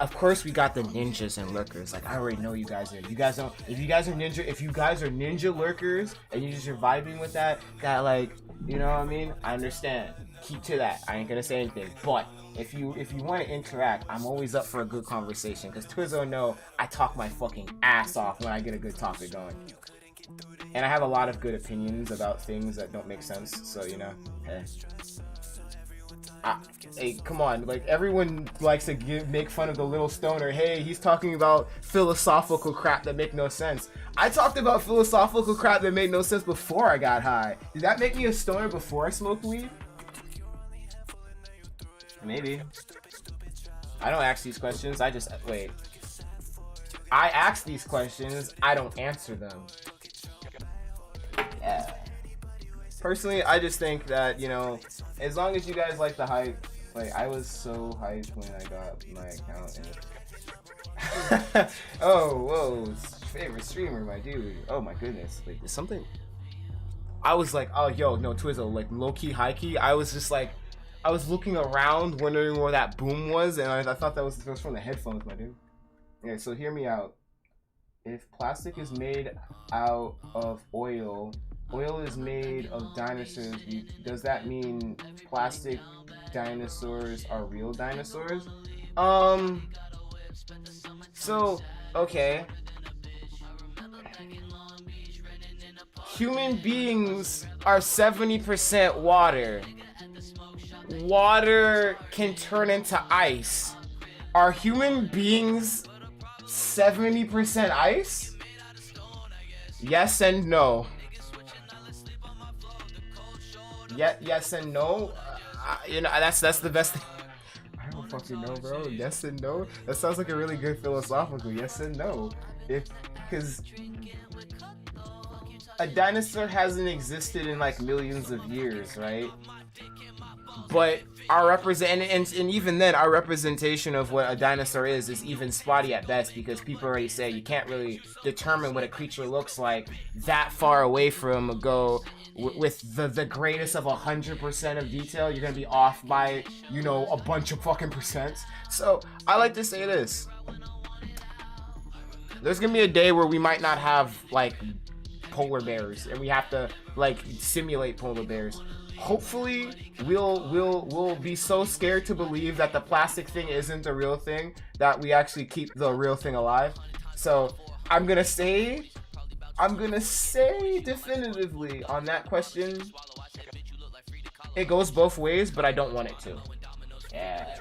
of course we got the ninjas and lurkers. Like, I already know you guys are. You guys don't. If you guys are ninja lurkers and you're just vibing with that, like, you know what I mean? I understand. Keep to that. I ain't gonna say anything. But if you want to interact, I'm always up for a good conversation. Cause Twizzo know I talk my fucking ass off when I get a good topic going. And I have a lot of good opinions about things that don't make sense, so, you know, hey. Hey, come on, like, everyone likes to make fun of the little stoner. Hey, he's talking about philosophical crap that make no sense. I talked about philosophical crap that made no sense before I got high. Did that make me a stoner before I smoked weed? Maybe. I don't ask these questions, I just, wait. I ask these questions, I don't answer them. Yeah. Personally, I just think that, you know, as long as you guys like the hype, like, I was so hyped when I got my account. And oh, whoa, favorite streamer, my dude. Oh my goodness. Wait, is something? I was like, oh, yo, no, Twizzo, like, low-key, high-key. I was just like, I was looking around, wondering where that boom was, and I thought that was from the headphones, my dude. Okay, so hear me out. If plastic is made out of oil is made of dinosaurs, does that mean plastic dinosaurs are real dinosaurs? So, okay. Human beings are 70% water. Water can turn into ice. Are human beings 70% ice? Yes and no. Yes and no. You know, that's the best thing. I don't fucking know, bro. Yes and no. That sounds like a really good philosophical yes and no. Because a dinosaur hasn't existed in like millions of years, right? But our and even then, our representation of what a dinosaur is even spotty at best, because people already say you can't really determine what a creature looks like that far away from with the greatest of 100% of detail. You're gonna be off by, you know, a bunch of fucking percents. So I like to say this: there's gonna be a day where we might not have like polar bears, and we have to like simulate polar bears. Hopefully, we'll be so scared to believe that the plastic thing isn't the real thing that we actually keep the real thing alive. So I'm gonna say definitively on that question, it goes both ways, but I don't want it to. Yeah.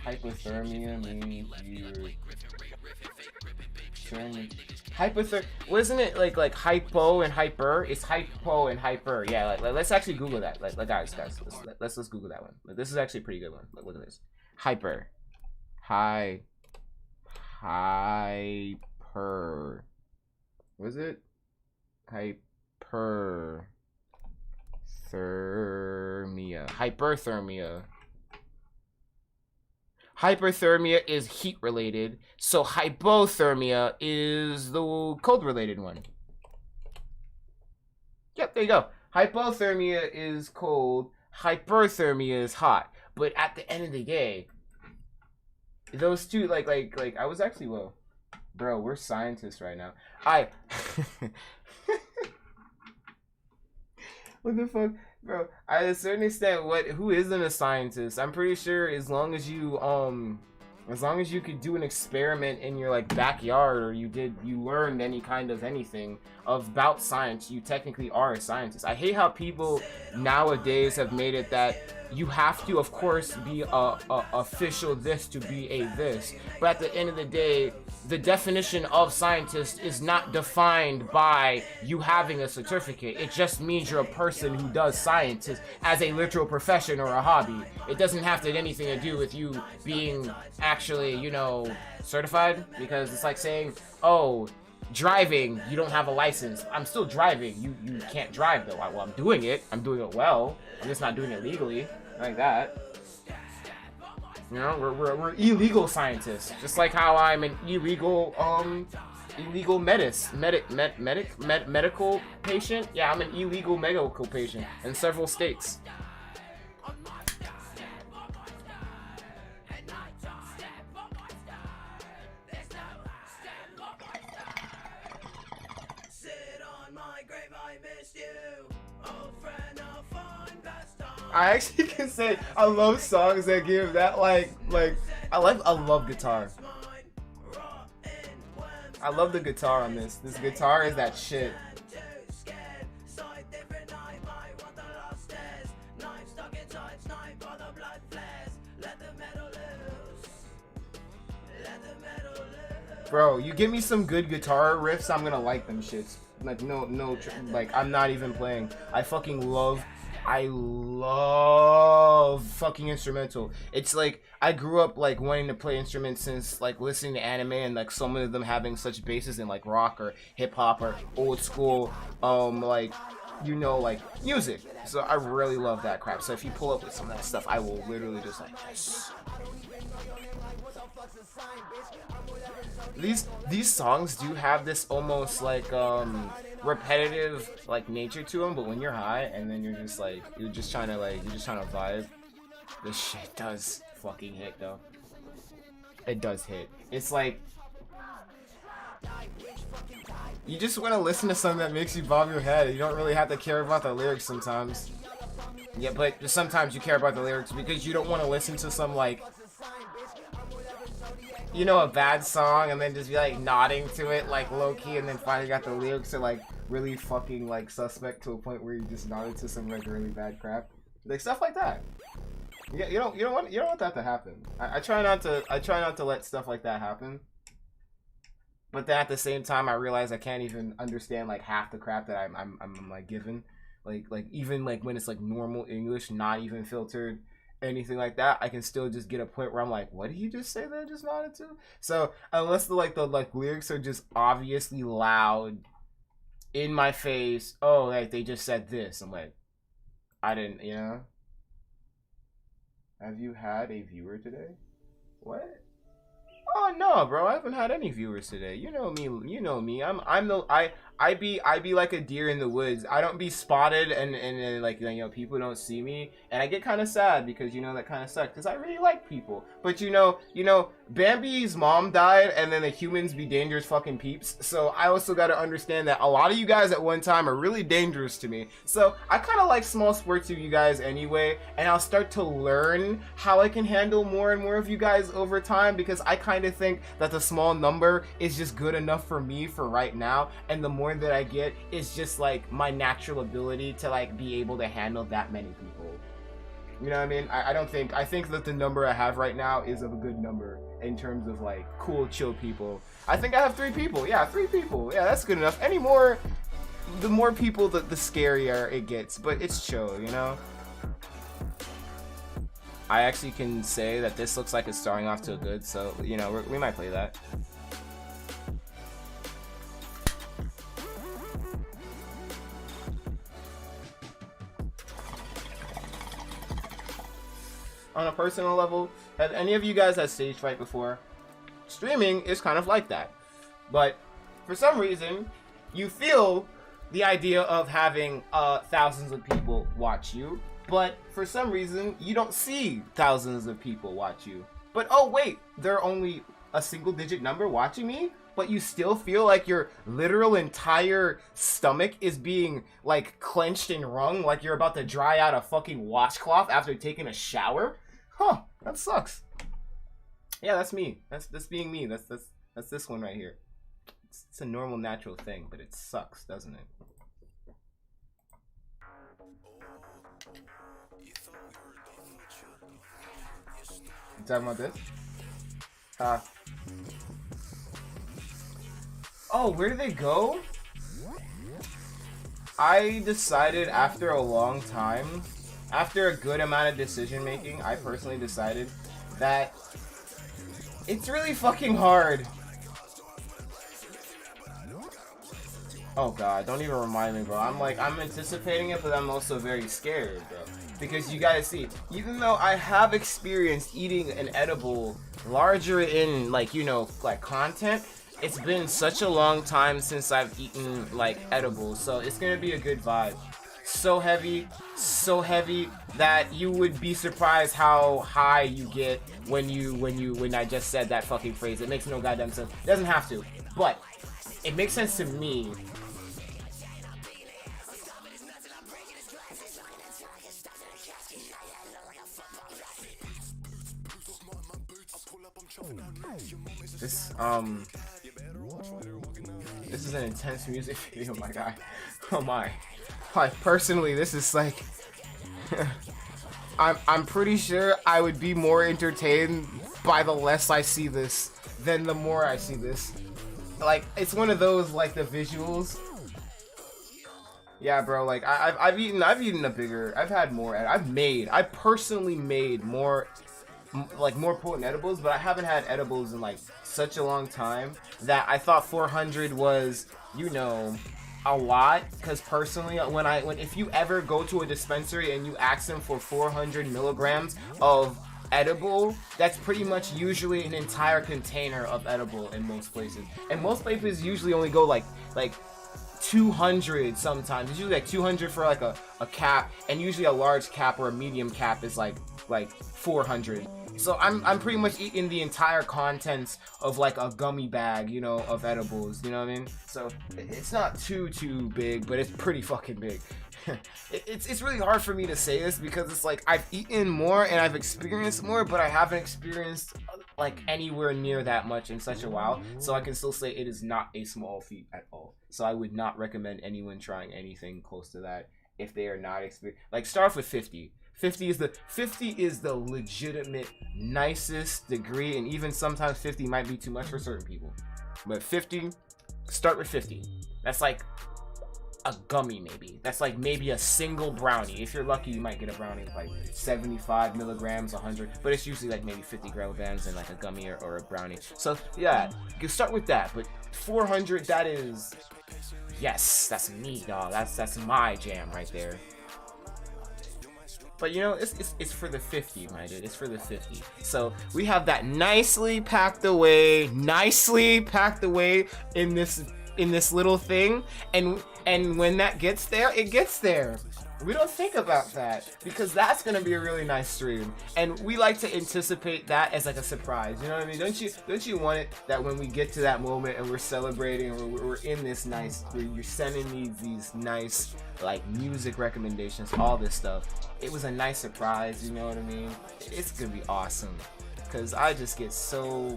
Hypothermia means you're turning. Wasn't it like hypo and hyper? It's hypo and hyper. Yeah, like let's actually Google that. Like guys, let's Google that one. Like, this is actually a pretty good one. Like, look at this. Hyper. Hyper. Was it? Hyperthermia. Hyperthermia is heat related, so hypothermia is the cold related one. Yep, there you go. Hypothermia is cold, hyperthermia is hot. But at the end of the day, those two, like I was actually, whoa, bro, we're scientists right now. What the fuck? Bro, at a certain extent, who isn't a scientist? I'm pretty sure as long as you could do an experiment in your like backyard, or you learned any kind of anything, about science, you technically are a scientist. I hate how people nowadays have made it that you have to, of course, be a official this to be a this. But at the end of the day, the definition of scientist is not defined by you having a certificate. It just means you're a person who does science as a literal profession or a hobby. It doesn't have to have anything to do with you being actually, you know, certified. Because it's like saying, oh, driving, you don't have a license. I'm still driving. You can't drive though. Well, I'm doing it. I'm doing it well. I'm just not doing it legally. Like that. You know, we're illegal scientists. Just like how I'm an illegal medical patient. Yeah, I'm an illegal medical patient in several states. I actually can say I love songs that give that like I love guitar. I love the guitar on this. This guitar is that shit. Bro, you give me some good guitar riffs, I'm gonna like them shits. Like like I'm not even playing. I love fucking instrumental. It's like I grew up like wanting to play instruments since like listening to anime and like so many of them having such bases in like rock or hip hop or old school like, you know, like music. So I really love that crap. So if you pull up with some of that stuff, I will literally just like yes. These songs do have this almost like repetitive like nature to them, but when you're high and then you're just trying to vibe, this shit does fucking hit though. It does hit. It's like you just want to listen to something that makes you bob your head. You don't really have to care about the lyrics sometimes. Yeah, but sometimes you care about the lyrics because you don't want to listen to some like, you know, a bad song and then just be like nodding to it like low-key and then finally got the lyrics are like really fucking like suspect to a point where you just nodded to some like really bad crap. Like stuff like that. Yeah, you don't want that to happen. I try not to let stuff like that happen. But then at the same time I realize I can't even understand like half the crap that I'm like given. Like even like when it's like normal English, not even filtered, anything like that, I can still just get a point where I'm like, what did you just say that I just nodded to? So unless the lyrics are just obviously loud in my face, oh, like they just said this, I'm like, I didn't, you know. Have you had a viewer today? What? Oh no, bro, I haven't had any viewers today. You know me. I be like a deer in the woods. I don't be spotted and like, you know, people don't see me, and I get kind of sad because, you know, that kind of sucks because I really like people. But you know, Bambi's mom died, and then the humans be dangerous fucking peeps. So I also got to understand that a lot of you guys at one time are really dangerous to me. So I kind of like small spurts of you guys anyway, and I'll start to learn how I can handle more and more of you guys over time because I kind of think that the small number is just good enough for me for right now, and the more that I get is just like my natural ability to like be able to handle that many people. You know what I mean? I think that the number I have right now is a good number in terms of like cool, chill people. I think I have 3 people. Yeah, 3 people. Yeah, that's good enough. Any more, the more people, the scarier it gets. But it's chill, you know? I actually can say that this looks like it's starting off to a good, so, you know, we might play that. On a personal level, have any of you guys had stage fright before? Streaming is kind of like that. But for some reason, you feel the idea of having thousands of people watch you, but for some reason, you don't see thousands of people watch you. But oh wait, there are only a single digit number watching me? But you still feel like your literal entire stomach is being like clenched and wrung like you're about to dry out a fucking washcloth after taking a shower? Huh, that sucks. Yeah, that's me. That's being me. That's this one right here. it's a normal, natural thing, but it sucks, doesn't it? You talking about this? Oh, where did they go? I decided after a long time, after a good amount of decision making, I personally decided that it's really fucking hard. Oh god, don't even remind me, bro. I'm anticipating it, but I'm also very scared, bro. Because you gotta see, even though I have experienced eating an edible larger in, like, you know, like content, it's been such a long time since I've eaten, like, edibles, so it's gonna be a good vibe. So heavy that you would be surprised how high you get when I just said that fucking phrase. It makes no goddamn sense. It doesn't have to, but it makes sense to me. This is an intense music video, my guy. Oh my. Like, personally, this is like I'm pretty sure I would be more entertained by the less I see this than the more I see this. Like, it's one of those, like, the visuals. Yeah, bro, like, I've eaten a bigger, I personally made more, like, more potent edibles, but I haven't had edibles in, like, such a long time that I thought 400 was, you know, a lot. Because personally, if you ever go to a dispensary and you ask them for 400 milligrams of edible, that's pretty much usually an entire container of edible in most places. And most places usually only go like 200 sometimes. It's usually like 200 for like a cap, and usually a large cap or a medium cap is like 400. So I'm pretty much eating the entire contents of like a gummy bag, you know, of edibles, you know what I mean? So it's not too big, but it's pretty fucking big. It's really hard for me to say this because it's like I've eaten more and I've experienced more, but I haven't experienced like anywhere near that much in such a while. So I can still say it is not a small feat at all. So I would not recommend anyone trying anything close to that if they are not experienced. Like, start off with 50. 50 is the legitimate nicest degree, and even sometimes 50 might be too much for certain people. But 50, start with 50. That's like a gummy, maybe. That's like maybe a single brownie. If you're lucky, you might get a brownie with like 75 milligrams, 100, but it's usually like maybe 50 grams in like a gummy or a brownie. So yeah, you can start with that. But 400, that is, yes, that's me, dog. That's my jam right there. But you know, it's for the 50, my dude. It's for the 50. So we have that nicely packed away in this little thing, and when that gets there, it gets there. We don't think about that because that's gonna be a really nice stream, and we like to anticipate that as like a surprise. You know what I mean? Don't you want it that when we get to that moment and we're celebrating, or we're in this nice, where you're sending me these nice like music recommendations, all this stuff. It was a nice surprise. You know what I mean? It's gonna be awesome because I just get so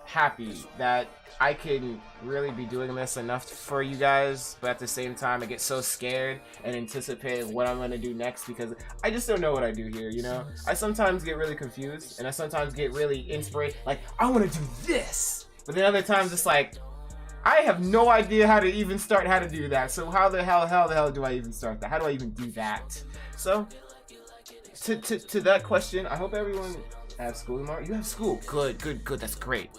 happy that I can really be doing this enough for you guys, but at the same time I get so scared and anticipating what I'm gonna do next because I just don't know what I do here, you know? I sometimes get really confused and I sometimes get really inspired, like I want to do this, but then other times it's like I have no idea how to even start how to do that. So how the hell do I even start that? How do I even do that? So to that question, I hope everyone have school tomorrow. You have school. Good. That's great.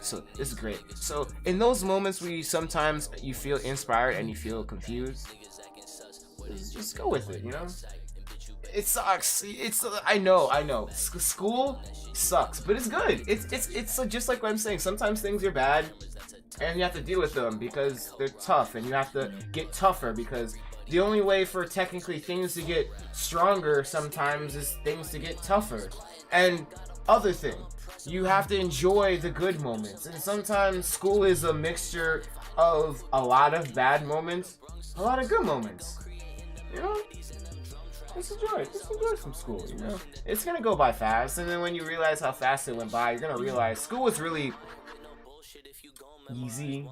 So this is great. So in those moments where sometimes you feel inspired and you feel confused, just go with it, you know? It sucks. I know. School sucks, but it's good. It's just like what I'm saying. Sometimes things are bad and you have to deal with them because they're tough, and you have to get tougher because the only way for technically things to get stronger sometimes is things to get tougher. And other thing, you have to enjoy the good moments. And sometimes school is a mixture of a lot of bad moments, a lot of good moments. You know? just enjoy some school, you know? It's gonna go by fast, and then when you realize how fast it went by, you're gonna realize school was really easy.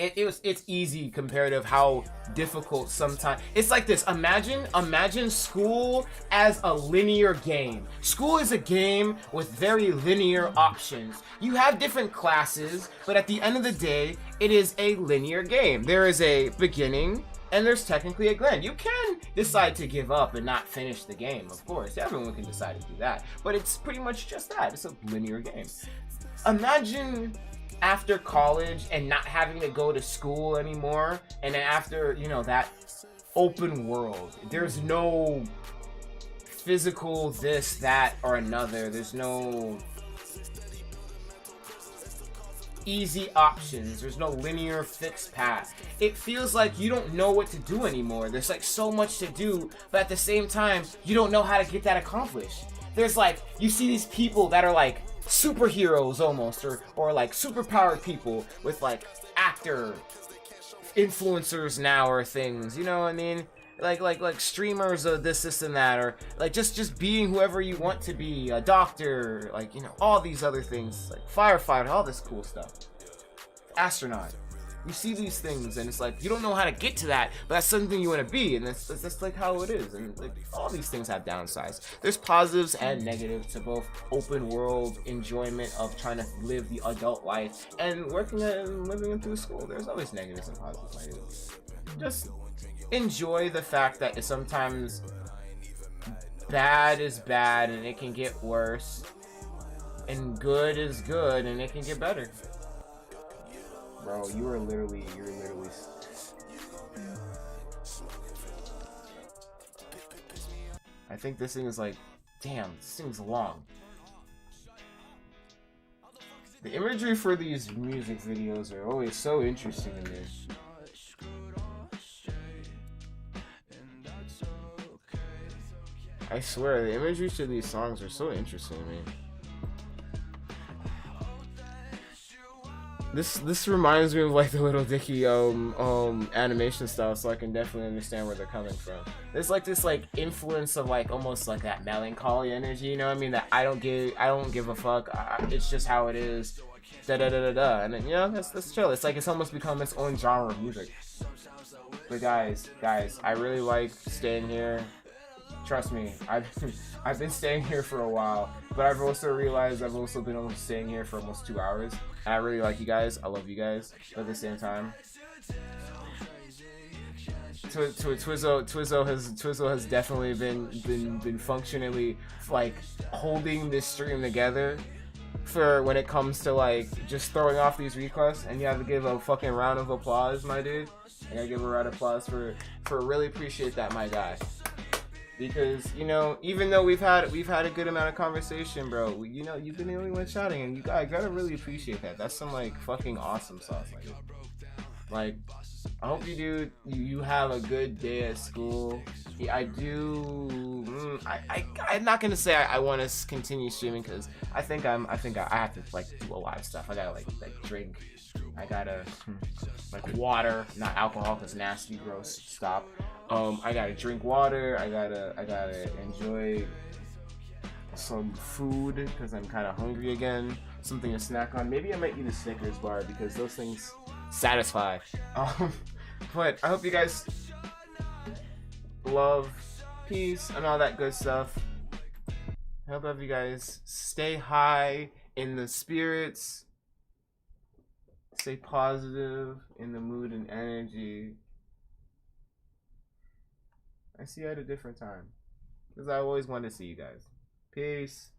It's easy compared to how difficult sometimes. It's like this. Imagine school as a linear game. School is a game with very linear options. You have different classes, but at the end of the day, it is a linear game. There is a beginning, and there's technically a end. You can decide to give up and not finish the game, of course. Everyone can decide to do that. But it's pretty much just that. It's a linear game. Imagine after college and not having to go to school anymore, and then after, you know, that open world. There's no physical this, that, or another. There's no easy options. There's no linear fixed path. It feels like you don't know what to do anymore. There's like so much to do, but at the same time, you don't know how to get that accomplished. There's like, you see these people that are like superheroes almost, or like superpowered people with like actor influencers now or things, you know what I mean? Like streamers of this and that, or like just being whoever you want to be, a doctor, like, you know, all these other things, like firefighter, all this cool stuff, astronaut. You see these things and it's like you don't know how to get to that, but that's something you want to be, and that's like how it is. And like all these things have downsides. There's positives and negatives to both open world enjoyment of trying to live the adult life and working and living through school. There's always negatives and positives. Just enjoy the fact that sometimes bad is bad and it can get worse, and good is good and it can get better. Bro, you're literally. I think this thing is like, damn, this thing's long. The imagery for these music videos are always so interesting to me. I swear, the imagery to these songs are so interesting to me. This reminds me of like the Little Dicky animation style, so I can definitely understand where they're coming from. There's like this like influence of like almost like that melancholy energy, you know what I mean? That I don't give a fuck. It's just how it is. Da da da da da. And then, you know, that's chill. It's like it's almost become its own genre of music. But guys, I really like staying here. Trust me, I've been staying here for a while, but I've also realized I've also been almost staying here for almost 2 hours. And I really like you guys. I love you guys. But at the same time, Twizzo has definitely been functionally like holding this stream together for when it comes to like just throwing off these requests. And you have to give a fucking round of applause, my dude. I gotta give a round of applause for really appreciate that, my guy. Because, you know, even though we've had a good amount of conversation, bro, you know, you've been the only one shouting, and you gotta really appreciate that. That's some like fucking awesome sauce, like I hope you have a good day at school. Yeah, I do. I'm not gonna say I want to continue streaming because I think I have to like do a lot of stuff. I gotta like drink. I gotta like water, not alcohol, because nasty, gross. Stop. I gotta drink water. I gotta enjoy some food because I'm kind of hungry again. Something to snack on. Maybe I might eat a Snickers bar because those things satisfy. But I hope you guys love, peace, and all that good stuff. I hope you guys stay high in the spirits. Stay positive in the mood and energy. I see you at a different time, because I always want to see you guys. Peace.